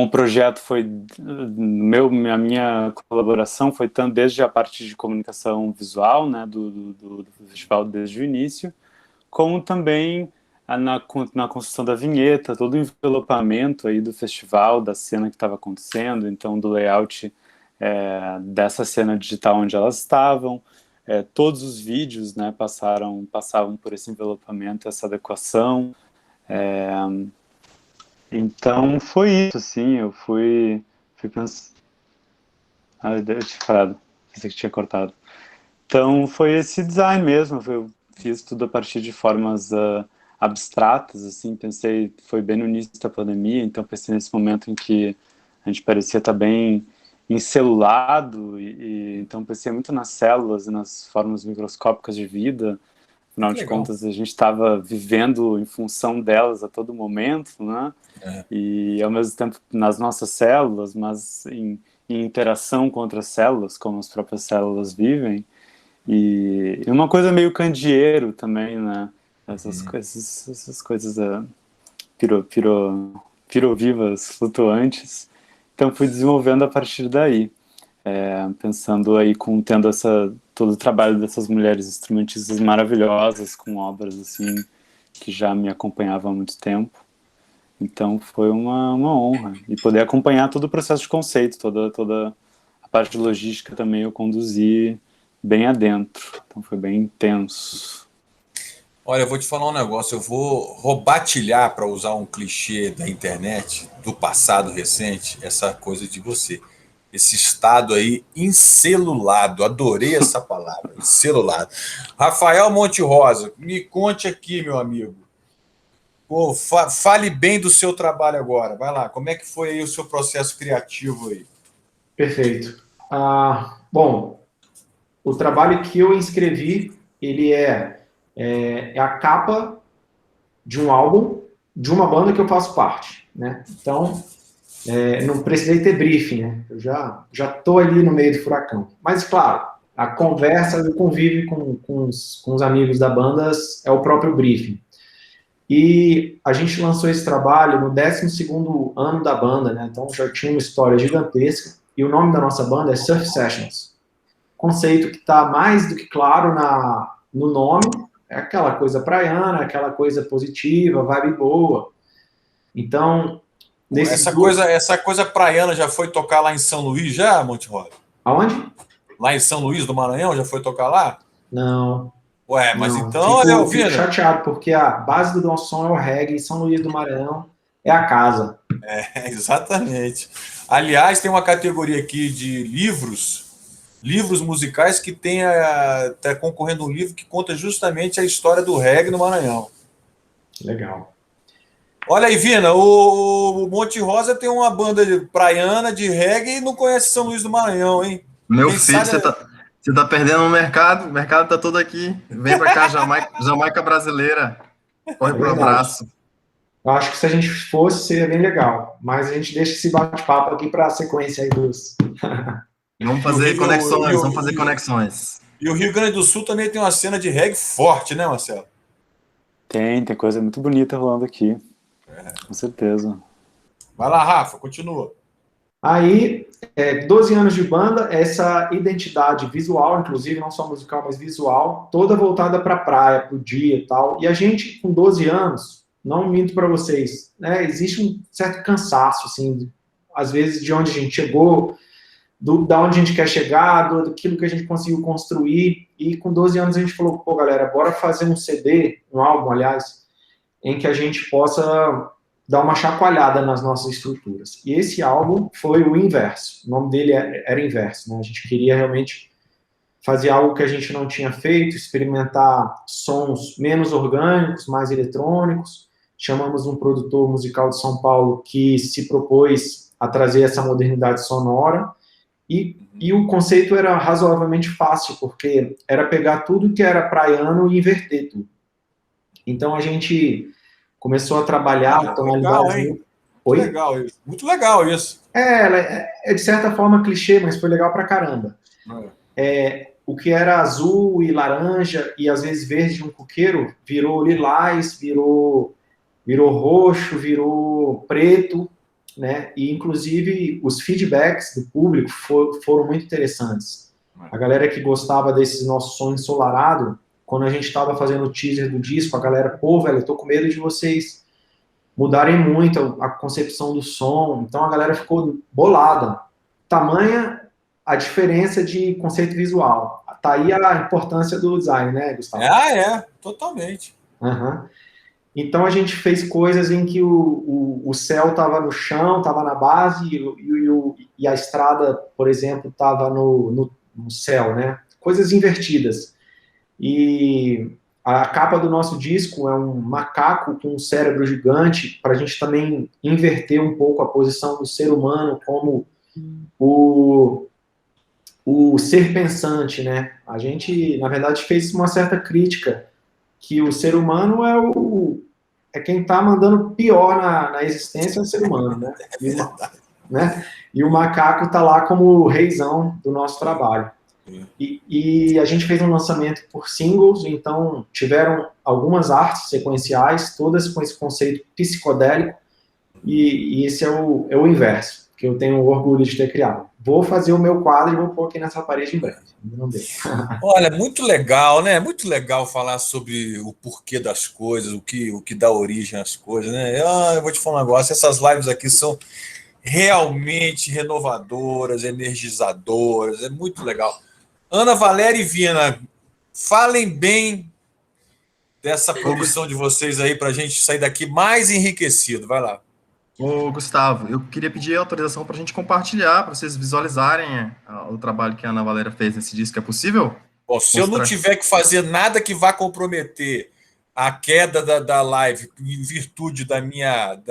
[SPEAKER 3] o projeto foi, a minha colaboração foi tanto desde a parte de comunicação visual, né, do festival desde o início, como também na construção da vinheta, todo o envelopamento aí do festival, da cena que estava acontecendo, então do layout dessa cena digital onde elas estavam. Todos os vídeos, né, passavam por esse envelopamento, essa adequação. Então foi isso, assim, eu fui pensando... eu tinha falado, pensei que tinha cortado. Então foi esse design mesmo, eu fiz tudo a partir de formas abstratas, assim, pensei, foi bem no início da pandemia, então pensei nesse momento em que a gente parecia estar bem encelulado, então pensei muito nas células e nas formas microscópicas de vida. Afinal de contas, a gente estava vivendo em função delas a todo momento, né? E ao mesmo tempo nas nossas células, mas em interação com outras células, como as próprias células vivem. E uma coisa meio candeeiro também, né? Essas coisas pirovivas, flutuantes. Então fui desenvolvendo a partir daí, pensando aí tendo todo o trabalho dessas mulheres instrumentistas maravilhosas, com obras assim que já me acompanhavam há muito tempo. Então foi uma honra, e poder acompanhar todo o processo de conceito, toda a parte de logística também eu conduzi bem adentro, então foi bem intenso.
[SPEAKER 1] Olha, eu vou te falar um negócio, eu vou roubatilhar, para usar um clichê da internet, do passado recente, essa coisa de você. Esse estado aí encelulado, adorei essa palavra, encelulado. Rafael Monte Rosa, me conte aqui, meu amigo. Pô, fale bem do seu trabalho agora, vai lá, como é que foi aí o seu processo criativo aí?
[SPEAKER 6] Perfeito. Bom, o trabalho que eu inscrevi, ele é a capa de um álbum de uma banda que eu faço parte, né? Então, não precisei ter briefing, né? Eu já tô ali no meio do furacão. Mas, claro, a conversa, o convívio com os amigos da banda é o próprio briefing. E a gente lançou esse trabalho no 12º ano da banda, né? Então já tinha uma história gigantesca. E o nome da nossa banda é Surf Sessions. Conceito que está mais do que claro no nome. É aquela coisa praiana, aquela coisa positiva, vibe boa. Então,
[SPEAKER 1] essa coisa praiana já foi tocar lá em São Luís, já, Monte Rosa?
[SPEAKER 6] Aonde?
[SPEAKER 1] Lá em São Luís do Maranhão, já foi tocar lá?
[SPEAKER 6] Não.
[SPEAKER 1] Ué, mas
[SPEAKER 6] não.
[SPEAKER 1] então, olha,
[SPEAKER 6] fico chateado, porque a base do nosso som é o reggae, e São Luís do Maranhão é a casa.
[SPEAKER 1] Exatamente. Aliás, tem uma categoria aqui de livros musicais que está concorrendo um livro que conta justamente a história do reggae no Maranhão.
[SPEAKER 6] Legal.
[SPEAKER 1] Olha aí, Vina, o Monte Rosa tem uma banda praiana de reggae e não conhece São Luís do Maranhão, hein?
[SPEAKER 2] Meu filho, você tá perdendo o mercado tá todo aqui. Vem pra cá, Jamaica brasileira. Corre pro abraço.
[SPEAKER 6] Eu acho que se a gente fosse, seria bem legal. Mas a gente deixa esse bate-papo aqui para a sequência aí dos...
[SPEAKER 2] Vamos fazer conexões.
[SPEAKER 1] E o Rio Grande do Sul também tem uma cena de reggae forte, né, Marcelo?
[SPEAKER 3] Tem coisa muito bonita rolando aqui. Com certeza.
[SPEAKER 1] Vai lá, Rafa, continua.
[SPEAKER 6] Aí, 12 anos de banda, essa identidade visual, inclusive, não só musical, mas visual, toda voltada para a praia, para o dia e tal. E a gente, com 12 anos, não minto para vocês, né, existe um certo cansaço, assim, às vezes, de onde a gente chegou, da onde a gente quer chegar, daquilo que a gente conseguiu construir. E com 12 anos a gente falou, pô, galera, bora fazer um CD, um álbum, aliás, em que a gente possa dar uma chacoalhada nas nossas estruturas. E esse álbum foi o Inverso. O nome dele era Inverso, né? A gente queria realmente fazer algo que a gente não tinha feito, experimentar sons menos orgânicos, mais eletrônicos. Chamamos um produtor musical de São Paulo que se propôs a trazer essa modernidade sonora. E o conceito era razoavelmente fácil, porque era pegar tudo que era praiano e inverter tudo. Então a gente começou a trabalhar tonalidades.
[SPEAKER 1] Muito legal isso.
[SPEAKER 6] É de certa forma clichê, mas foi legal pra caramba. O que era azul e laranja e às vezes verde de um coqueiro virou lilás, virou roxo, virou preto, né? E inclusive os feedbacks do público foram muito interessantes. A galera que gostava desse nosso som ensolarado, quando a gente estava fazendo o teaser do disco, a galera, pô, velho, eu tô com medo de vocês mudarem muito a concepção do som. Então a galera ficou bolada. Tamanha a diferença de conceito visual. Tá aí a importância do design, né, Gustavo?
[SPEAKER 1] Totalmente.
[SPEAKER 6] Uhum. Então a gente fez coisas em que o céu estava no chão, estava na base, e a estrada, por exemplo, estava no céu, né? Coisas invertidas. E a capa do nosso disco é um macaco com um cérebro gigante, para a gente também inverter um pouco a posição do ser humano como o ser pensante, né? A gente, na verdade, fez uma certa crítica que o ser humano é quem está mandando pior na existência, é o ser humano, né? E o macaco está lá como o reizão do nosso trabalho. E a gente fez um lançamento por singles, então tiveram algumas artes sequenciais, todas com esse conceito psicodélico, e esse é o Inverso, que eu tenho orgulho de ter criado. Vou fazer o meu quadro e vou pôr aqui nessa parede em breve. Não deu.
[SPEAKER 1] Olha, muito legal, né? Muito legal falar sobre o porquê das coisas, o que dá origem às coisas, né? Eu vou te falar um negócio, essas lives aqui são realmente renovadoras, energizadoras, é muito legal. Ana Valéria e Vina, falem bem dessa produção de vocês aí para a gente sair daqui mais enriquecido. Vai lá.
[SPEAKER 2] Ô, Gustavo, eu queria pedir autorização para a gente compartilhar, para vocês visualizarem o trabalho que a Ana Valéria fez nesse disco. É possível?
[SPEAKER 1] Bom, se eu não tiver que fazer nada que vá comprometer a queda da live em virtude da minha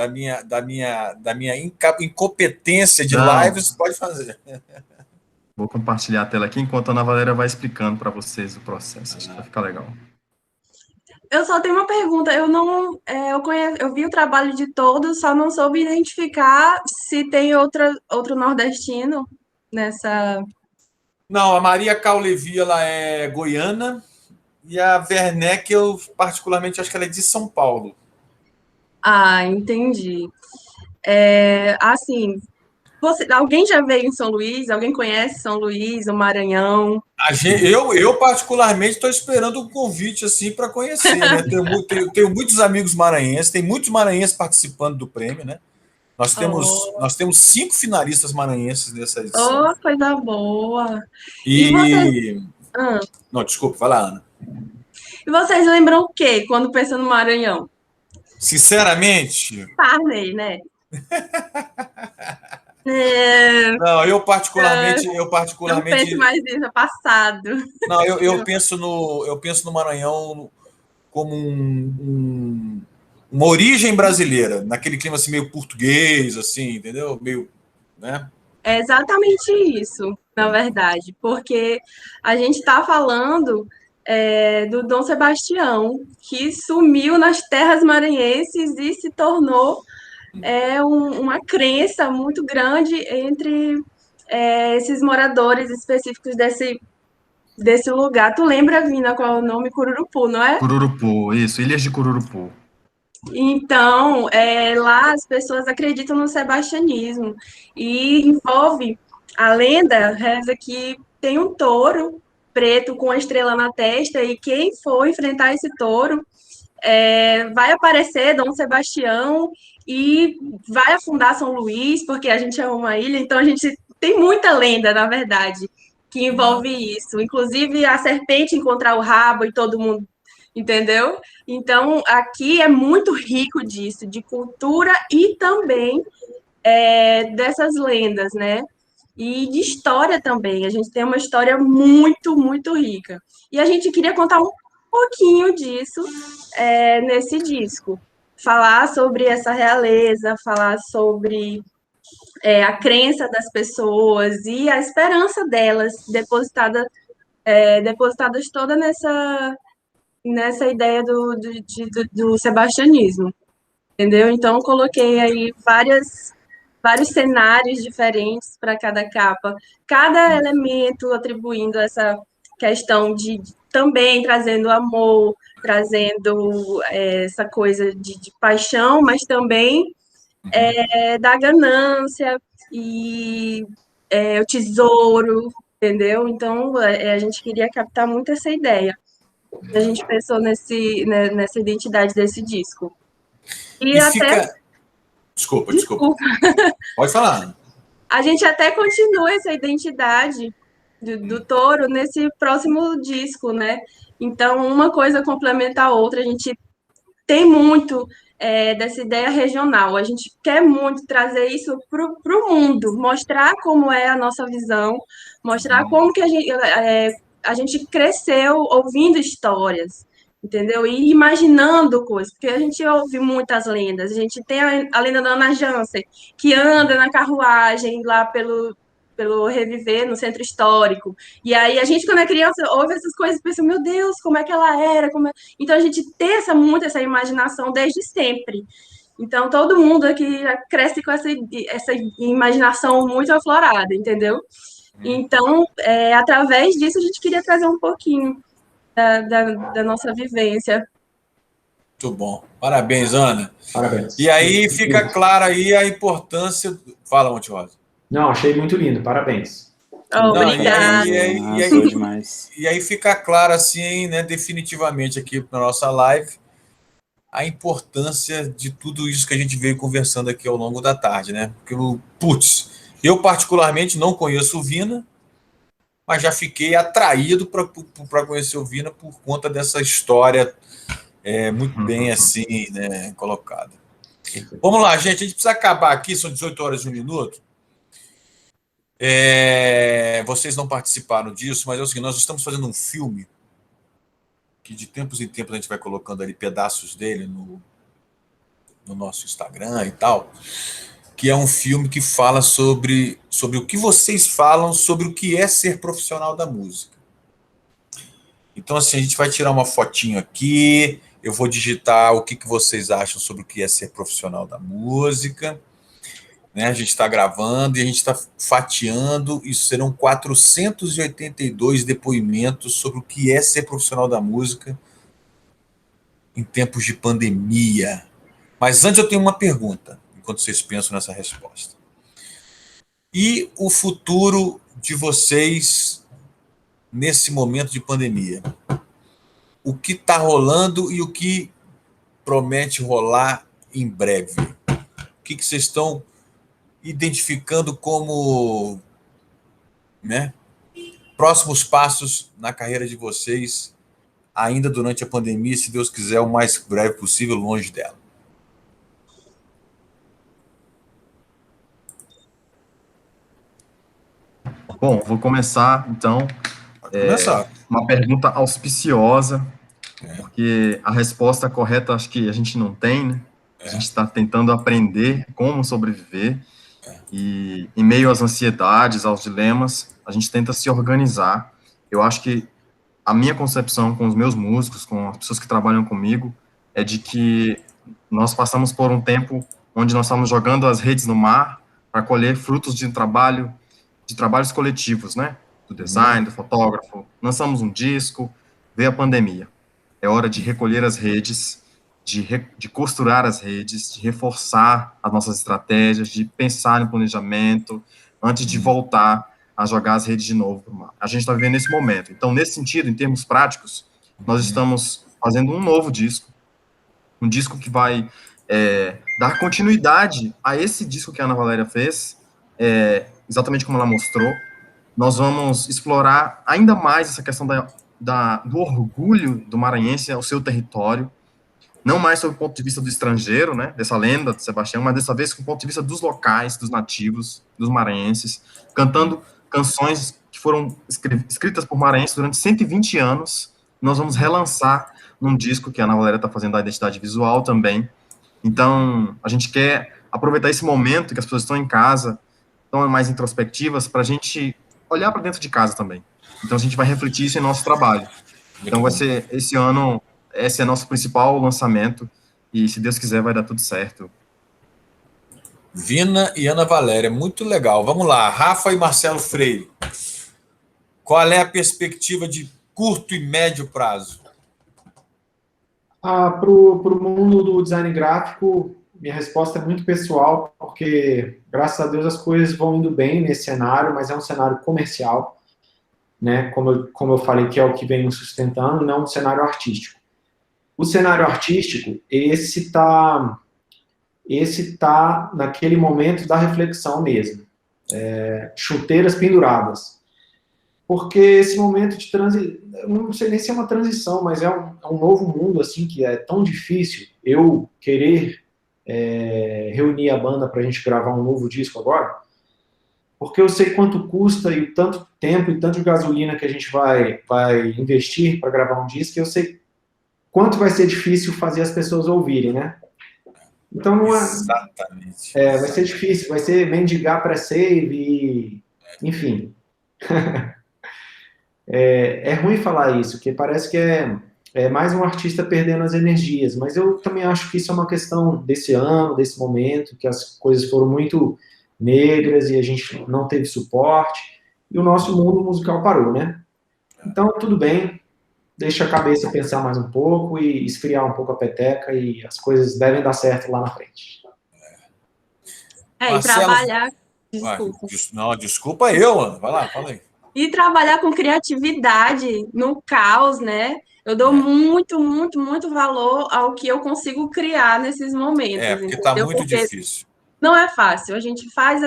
[SPEAKER 1] incompetência de lives, pode fazer.
[SPEAKER 2] Vou compartilhar a tela aqui enquanto a Ana Valéria vai explicando para vocês o processo. Acho que vai ficar legal.
[SPEAKER 7] Eu só tenho uma pergunta. Eu não, eu vi o trabalho de todos, só não soube identificar se tem outro nordestino nessa.
[SPEAKER 1] Não, a Maria Caulevi, ela é goiana, e a Werneck, eu particularmente acho que ela é de São Paulo.
[SPEAKER 7] Ah, entendi. Assim, alguém já veio em São Luís? Alguém conhece São Luís, o Maranhão?
[SPEAKER 1] Eu particularmente estou esperando um convite assim para conhecer, né? Tenho muitos amigos maranhenses, tem muitos maranhenses participando do prêmio, né? Nós temos 5 finalistas maranhenses nessa edição.
[SPEAKER 7] Oh, coisa boa! E vocês,
[SPEAKER 1] E
[SPEAKER 7] ah,
[SPEAKER 1] não, desculpa, vai lá, Ana.
[SPEAKER 7] e vocês lembram o quê quando pensam no Maranhão?
[SPEAKER 1] Sinceramente,
[SPEAKER 7] Parney, né?
[SPEAKER 1] não, eu
[SPEAKER 7] Não pense
[SPEAKER 1] particularmente,
[SPEAKER 7] mais nisso, é passado.
[SPEAKER 1] não, eu penso no Maranhão como uma origem brasileira, naquele clima assim meio português, assim, entendeu? Meio, né?
[SPEAKER 7] É exatamente isso, na verdade, porque a gente está falando do Dom Sebastião, que sumiu nas terras maranhenses e se tornou uma crença muito grande entre esses moradores específicos desse lugar. Tu lembra, Vina, qual é o nome? Cururupu, não é?
[SPEAKER 2] Cururupu, isso, Ilhas de Cururupu.
[SPEAKER 7] Então, lá as pessoas acreditam no sebastianismo e envolve a lenda, reza que tem um touro preto com a estrela na testa e quem for enfrentar esse touro vai aparecer Dom Sebastião e vai afundar São Luís, porque a gente é uma ilha, então a gente tem muita lenda, na verdade, que envolve isso. Inclusive a serpente encontrar o rabo e todo mundo, entendeu? Então aqui é muito rico disso, de cultura e também dessas lendas, né? E de história também. A gente tem uma história muito, muito rica. E a gente queria contar um pouquinho disso nesse disco. Falar sobre essa realeza, falar sobre a crença das pessoas e a esperança delas depositadas toda nessa ideia do sebastianismo, entendeu? Então, eu coloquei aí vários cenários diferentes para cada capa, cada elemento atribuindo essa questão de também trazendo amor, trazendo essa coisa de paixão, mas também da ganância e o tesouro, entendeu? Então, a gente queria captar muito essa ideia. A gente pensou nessa identidade desse disco. E até.
[SPEAKER 1] Fica. Desculpa. Pode falar.
[SPEAKER 7] A gente até continua essa identidade do touro nesse próximo disco, né? Então, uma coisa complementa a outra. A gente tem muito dessa ideia regional. A gente quer muito trazer isso para o mundo, mostrar como é a nossa visão, mostrar como que a gente cresceu ouvindo histórias, entendeu? E imaginando coisas, porque a gente ouve muitas lendas. A gente tem a lenda da Ana Jansen, que anda na carruagem lá pelo Reviver, no centro histórico. E aí a gente, quando é criança, ouve essas coisas e pensa, meu Deus, como é que ela era? Então a gente tem muito essa imaginação desde sempre. Então todo mundo aqui já cresce com essa imaginação muito aflorada, entendeu? Então, através disso, a gente queria trazer um pouquinho da nossa vivência.
[SPEAKER 1] Muito bom. Parabéns, Ana.
[SPEAKER 6] Parabéns.
[SPEAKER 1] E aí fica clara aí a importância. Fala, Monte Rosa.
[SPEAKER 6] Não, achei muito lindo. Parabéns.
[SPEAKER 7] Obrigada.
[SPEAKER 1] E aí fica claro assim, né, definitivamente aqui na nossa live, a importância de tudo isso que a gente veio conversando aqui ao longo da tarde, né? Porque, eu particularmente não conheço o Vina, mas já fiquei atraído para conhecer o Vina por conta dessa história muito bem assim, né, colocada. Vamos lá, gente, a gente precisa acabar aqui, são 18 horas e 1 minuto. Vocês não participaram disso, mas é o seguinte, nós estamos fazendo um filme que de tempos em tempos a gente vai colocando ali pedaços dele no nosso Instagram e tal, que é um filme que fala sobre o que vocês falam sobre o que é ser profissional da música. Então, assim, a gente vai tirar uma fotinho aqui, eu vou digitar o que vocês acham sobre o que é ser profissional da música, né? A gente está gravando e a gente está fatiando, isso serão 482 depoimentos sobre o que é ser profissional da música em tempos de pandemia. Mas antes eu tenho uma pergunta, enquanto vocês pensam nessa resposta. E o futuro de vocês nesse momento de pandemia? O que está rolando e o que promete rolar em breve? O que vocês estão identificando como, né, próximos passos na carreira de vocês, ainda durante a pandemia, se Deus quiser, o mais breve possível, longe dela?
[SPEAKER 2] Bom, vou começar, então. Uma pergunta auspiciosa, porque a resposta correta acho que a gente não tem, né? A gente está tentando aprender como sobreviver, e em meio às ansiedades, aos dilemas, a gente tenta se organizar. Eu acho que a minha concepção com os meus músicos, com as pessoas que trabalham comigo, é de que nós passamos por um tempo onde nós estamos jogando as redes no mar para colher frutos de trabalhos coletivos, né? Do design, do fotógrafo. Lançamos um disco, veio a pandemia. É hora de recolher as redes, de costurar as redes, de reforçar as nossas estratégias, de pensar em planejamento, antes de voltar a jogar as redes de novo para o mar. A gente está vivendo esse momento. Então, nesse sentido, em termos práticos, nós estamos fazendo um novo disco, um disco que vai dar continuidade a esse disco que a Ana Valéria fez, exatamente como ela mostrou. Nós vamos explorar ainda mais essa questão do orgulho do maranhense ao seu território, não mais sob o ponto de vista do estrangeiro, né, dessa lenda de Sebastião, mas dessa vez com o ponto de vista dos locais, dos nativos, dos maranhenses, cantando canções que foram escritas por maranhenses durante 120 anos. Nós vamos relançar num disco que a Ana Valéria está fazendo da identidade visual também. Então, a gente quer aproveitar esse momento que as pessoas estão em casa, estão mais introspectivas, para a gente olhar para dentro de casa também. Então, a gente vai refletir isso em nosso trabalho. Então, vai ser esse ano, esse é nosso principal lançamento, e se Deus quiser, vai dar tudo certo.
[SPEAKER 1] Vina e Ana Valéria, muito legal. Vamos lá, Rafa e Marcelo Freire. Qual é a perspectiva de curto e médio prazo?
[SPEAKER 6] Para o mundo do design gráfico, minha resposta é muito pessoal, porque, graças a Deus, as coisas vão indo bem nesse cenário, mas é um cenário comercial, né? Como eu falei, que é o que vem nos sustentando, não um cenário artístico. O cenário artístico, esse tá naquele momento da reflexão mesmo. Chuteiras penduradas. Porque esse momento de não sei nem se é uma transição, mas é um novo mundo, assim, que é tão difícil eu querer reunir a banda para a gente gravar um novo disco agora, porque eu sei quanto custa e tanto tempo e tanto gasolina que a gente vai investir para gravar um disco, e eu sei quanto vai ser difícil fazer as pessoas ouvirem, né? Então não é...
[SPEAKER 1] Exatamente.
[SPEAKER 6] Vai ser difícil, vai ser mendigar pré-save e... Enfim. É ruim falar isso, porque parece que é mais um artista perdendo as energias, mas eu também acho que isso é uma questão desse ano, desse momento, que as coisas foram muito negras e a gente não teve suporte, e o nosso mundo musical parou, né? Então, tudo bem, deixa a cabeça pensar mais um pouco e esfriar um pouco a peteca, e as coisas devem dar certo lá na frente.
[SPEAKER 7] E trabalhar... Desculpa.
[SPEAKER 1] Não, desculpa eu, Ana. Vai lá, fala aí.
[SPEAKER 7] E trabalhar com criatividade no caos, né? Eu dou muito, muito, muito valor ao que eu consigo criar nesses momentos.
[SPEAKER 1] Porque está muito difícil.
[SPEAKER 7] Não é fácil. A gente faz...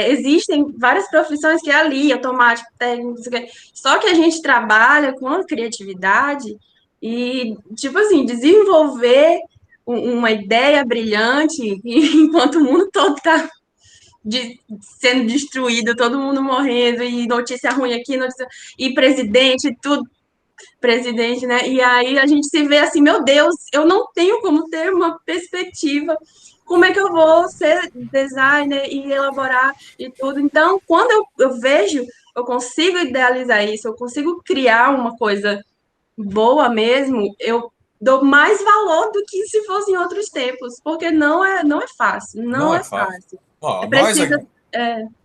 [SPEAKER 7] existem várias profissões que é ali, automático, técnico, só que a gente trabalha com a criatividade e, tipo assim, desenvolver uma ideia brilhante enquanto o mundo todo está sendo destruído, todo mundo morrendo, e notícia ruim aqui, e presidente, tudo, né? E aí a gente se vê assim, meu Deus, eu não tenho como ter uma perspectiva como é que eu vou ser designer e elaborar e tudo? Então, quando eu vejo, eu consigo idealizar isso, eu consigo criar uma coisa boa mesmo, eu dou mais valor do que se fosse em outros tempos, porque não é fácil,
[SPEAKER 1] Não
[SPEAKER 7] não
[SPEAKER 1] é
[SPEAKER 7] é
[SPEAKER 1] fácil.
[SPEAKER 7] fácil.
[SPEAKER 1] Ó,
[SPEAKER 7] É preciso...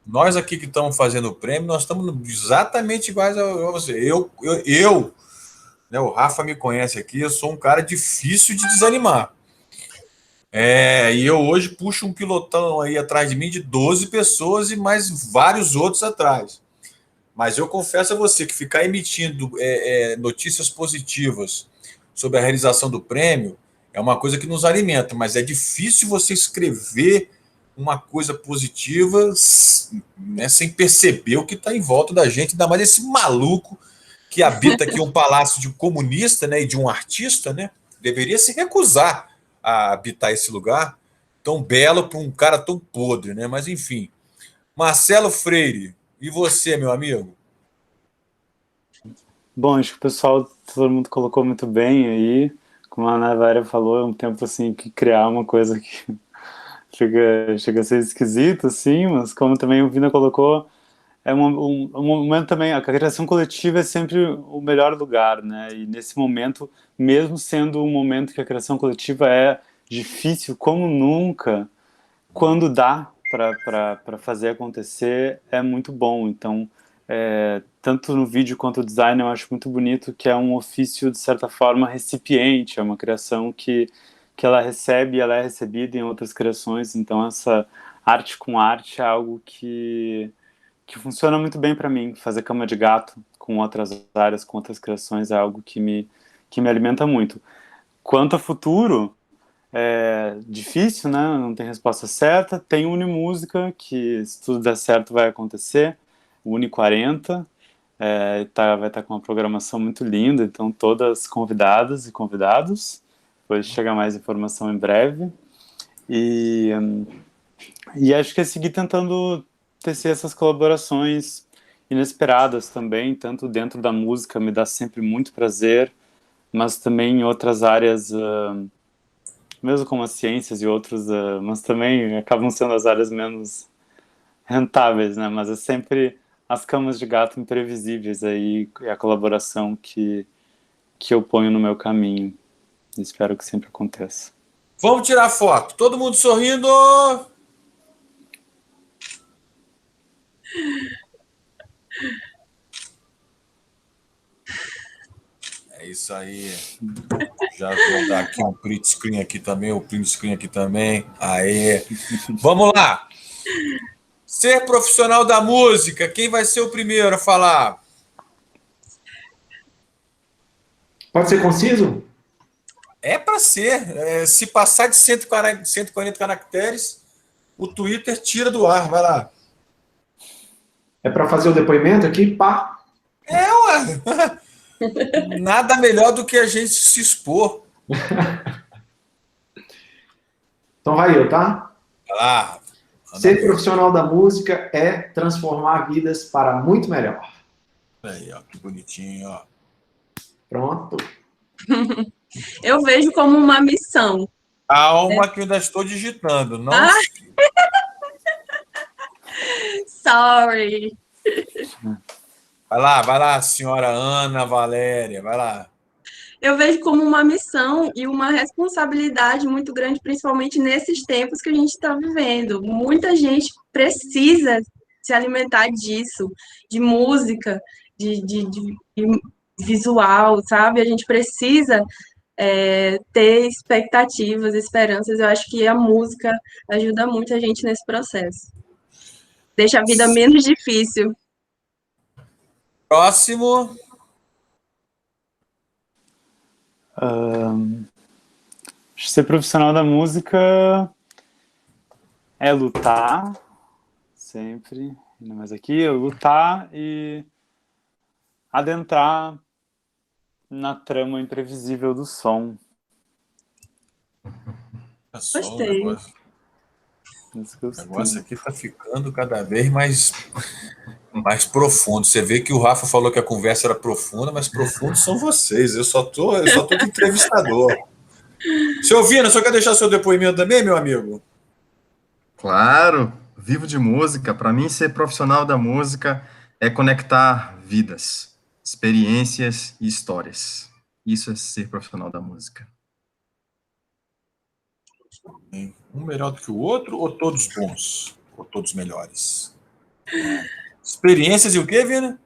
[SPEAKER 1] nós aqui que estamos fazendo o prêmio, nós estamos exatamente iguais a você. Né, o Rafa me conhece aqui, eu sou um cara difícil de desanimar. E eu hoje puxo um pilotão aí atrás de mim de 12 pessoas e mais vários outros atrás. Mas eu confesso a você que ficar emitindo notícias positivas sobre a realização do prêmio é uma coisa que nos alimenta, mas é difícil você escrever uma coisa positiva, né, sem perceber o que está em volta da gente, ainda mais esse maluco que habita aqui um palácio de um comunista, né, e de um artista, né, deveria se recusar a habitar esse lugar tão belo para um cara tão podre, né? Mas enfim. Marcelo Freire, e você, meu amigo?
[SPEAKER 3] Bom, acho que o pessoal, todo mundo colocou muito bem aí. Como a Ana Valéria falou, é um tempo assim que criar uma coisa que chega a ser esquisito, assim, mas como também o Vina colocou, é um momento também, a criação coletiva é sempre o melhor lugar, né? E nesse momento, mesmo sendo um momento que a criação coletiva é difícil como nunca, quando dá para fazer acontecer, é muito bom. Então, tanto no vídeo quanto no design, eu acho muito bonito que é um ofício, de certa forma, recipiente, é uma criação que ela recebe e ela é recebida em outras criações. Então, essa arte com arte é algo que funciona muito bem para mim. Fazer cama de gato com outras áreas, com outras criações, é algo que me alimenta muito. Quanto a futuro, é difícil, né? Não tem resposta certa. Tem Unimúsica, que se tudo der certo vai acontecer. O Uni 40 vai estar com uma programação muito linda, então todas convidadas e convidados. Depois chega mais informação em breve. E acho que é seguir tentando tecer essas colaborações inesperadas também, tanto dentro da música, me dá sempre muito prazer, mas também em outras áreas, mesmo como as ciências e outros, mas também acabam sendo as áreas menos rentáveis, né? Mas é sempre as camas de gato imprevisíveis aí, e a colaboração que eu ponho no meu caminho. Espero que sempre aconteça.
[SPEAKER 1] Vamos tirar foto. Todo mundo sorrindo. É isso aí. Já vou dar aqui um print screen aqui também, o print screen aqui também. Aê. Vamos lá. Ser profissional da música. Quem vai ser o primeiro a falar?
[SPEAKER 6] Pode ser conciso?
[SPEAKER 1] É para ser. Se passar de 140 caracteres, o Twitter tira do ar. Vai lá.
[SPEAKER 6] É para fazer o depoimento aqui? Pá.
[SPEAKER 1] Ué. Nada melhor do que a gente se expor.
[SPEAKER 6] Então vai eu, tá?
[SPEAKER 1] Vai lá.
[SPEAKER 6] Ser profissional da música é transformar vidas para muito melhor.
[SPEAKER 1] Aí, ó, que bonitinho, ó.
[SPEAKER 6] Pronto.
[SPEAKER 7] Eu vejo como uma missão.
[SPEAKER 1] Calma que eu ainda estou digitando. Não.
[SPEAKER 7] Sorry.
[SPEAKER 1] Vai lá, senhora Ana Valéria, vai lá.
[SPEAKER 7] Eu vejo como uma missão e uma responsabilidade muito grande, principalmente nesses tempos que a gente está vivendo. Muita gente precisa se alimentar disso, de música, de visual, sabe? A gente precisa ter expectativas, esperanças. Eu acho que a música ajuda muito a gente nesse processo. Deixa a vida menos difícil.
[SPEAKER 1] Próximo.
[SPEAKER 3] Ser profissional da música é lutar, sempre, ainda mais aqui, é lutar e adentrar na trama imprevisível do som.
[SPEAKER 7] Gostei.
[SPEAKER 1] O negócio aqui está ficando cada vez mais profundo. Você vê que o Rafa falou que a conversa era profunda, mas profundos são vocês. Eu só tô de entrevistador. Seu Vina, só quer deixar seu depoimento também, meu amigo?
[SPEAKER 2] Claro, vivo de música. Para mim, ser profissional da música é conectar vidas, experiências e histórias. Isso é ser profissional da música.
[SPEAKER 1] Um melhor do que o outro ou todos bons? Ou todos melhores? Experiências e o quê, Vina?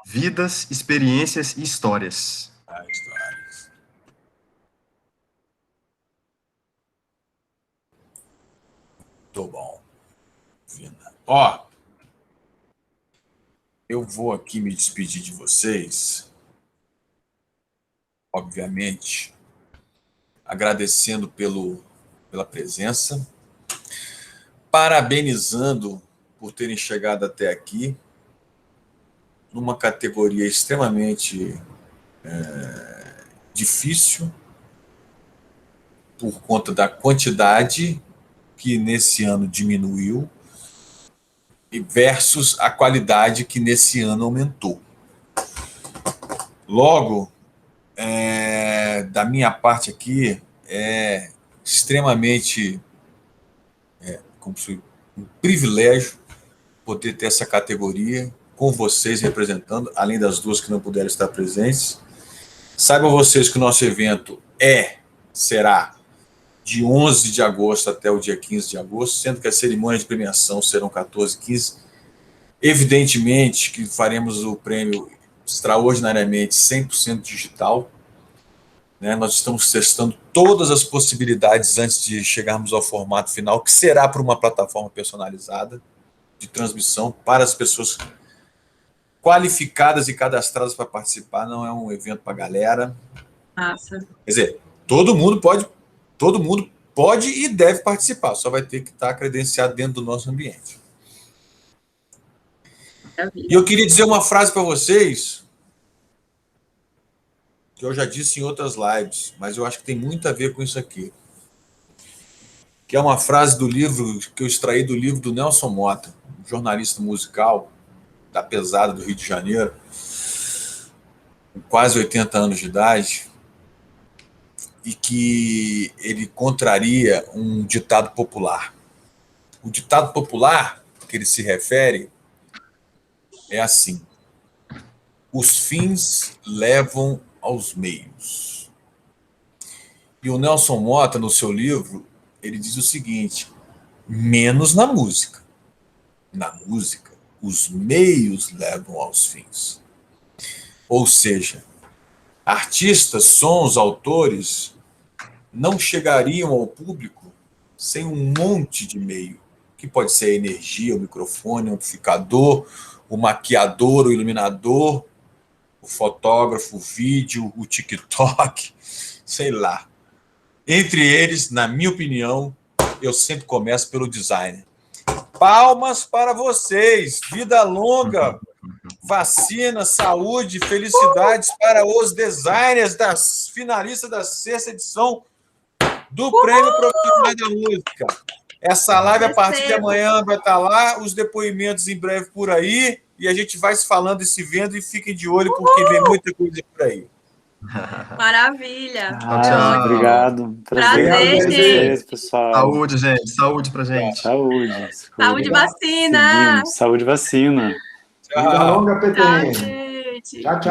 [SPEAKER 2] Vidas, experiências e histórias.
[SPEAKER 1] Histórias. Tô bom. Vina. Ó, eu vou aqui me despedir de vocês, obviamente, agradecendo pela presença, parabenizando por terem chegado até aqui, numa categoria extremamente difícil, por conta da quantidade que nesse ano diminuiu, versus a qualidade que nesse ano aumentou. Logo, da minha parte aqui, é extremamente um privilégio poder ter essa categoria com vocês representando, além das duas que não puderam estar presentes. Saibam vocês que o nosso evento será de 11 de agosto até o dia 15 de agosto, sendo que as cerimônias de premiação serão 14 e 15. Evidentemente que faremos o prêmio extraordinariamente 100% digital. Né? Nós estamos testando todas as possibilidades antes de chegarmos ao formato final, que será para uma plataforma personalizada de transmissão para as pessoas qualificadas e cadastradas para participar. Não é um evento para a galera.
[SPEAKER 7] Nossa.
[SPEAKER 1] Quer dizer, todo mundo pode e deve participar, só vai ter que estar credenciado dentro do nosso ambiente. E eu queria dizer uma frase para vocês, que eu já disse em outras lives, mas eu acho que tem muito a ver com isso aqui. Que é uma frase do livro, que eu extraí do livro do Nelson Motta, um jornalista musical da pesada do Rio de Janeiro, com quase 80 anos de idade, e que ele contraria um ditado popular. O ditado popular que ele se refere é assim: os fins levam aos meios. E o Nelson Motta, no seu livro, ele diz o seguinte: menos na música. Na música, os meios levam aos fins. Ou seja, artistas, sons, autores não chegariam ao público sem um monte de meio, que pode ser a energia, o microfone, o amplificador, o maquiador, o iluminador, o fotógrafo, o vídeo, o TikTok, sei lá. Entre eles, na minha opinião, eu sempre começo pelo designer. Palmas para vocês, vida longa, vacina, saúde, felicidades para os designers das finalistas da 6ª edição do Prêmio Profissional da Música. Essa live, a partir de amanhã, vai estar lá, os depoimentos em breve por aí, e a gente vai se falando e se vendo, e fiquem de olho, porque vem muita coisa por aí.
[SPEAKER 7] Maravilha.
[SPEAKER 2] Tchau.
[SPEAKER 3] Obrigado.
[SPEAKER 7] Prazer,
[SPEAKER 3] gente. Pessoal.
[SPEAKER 2] Saúde, gente. Saúde pra gente.
[SPEAKER 3] Saúde.
[SPEAKER 7] Saúde, vacina.
[SPEAKER 3] Seguimos. Saúde, vacina.
[SPEAKER 6] Vida longa,
[SPEAKER 7] Tchau,
[SPEAKER 6] PTM.
[SPEAKER 7] gente.
[SPEAKER 6] Tchau, tchau.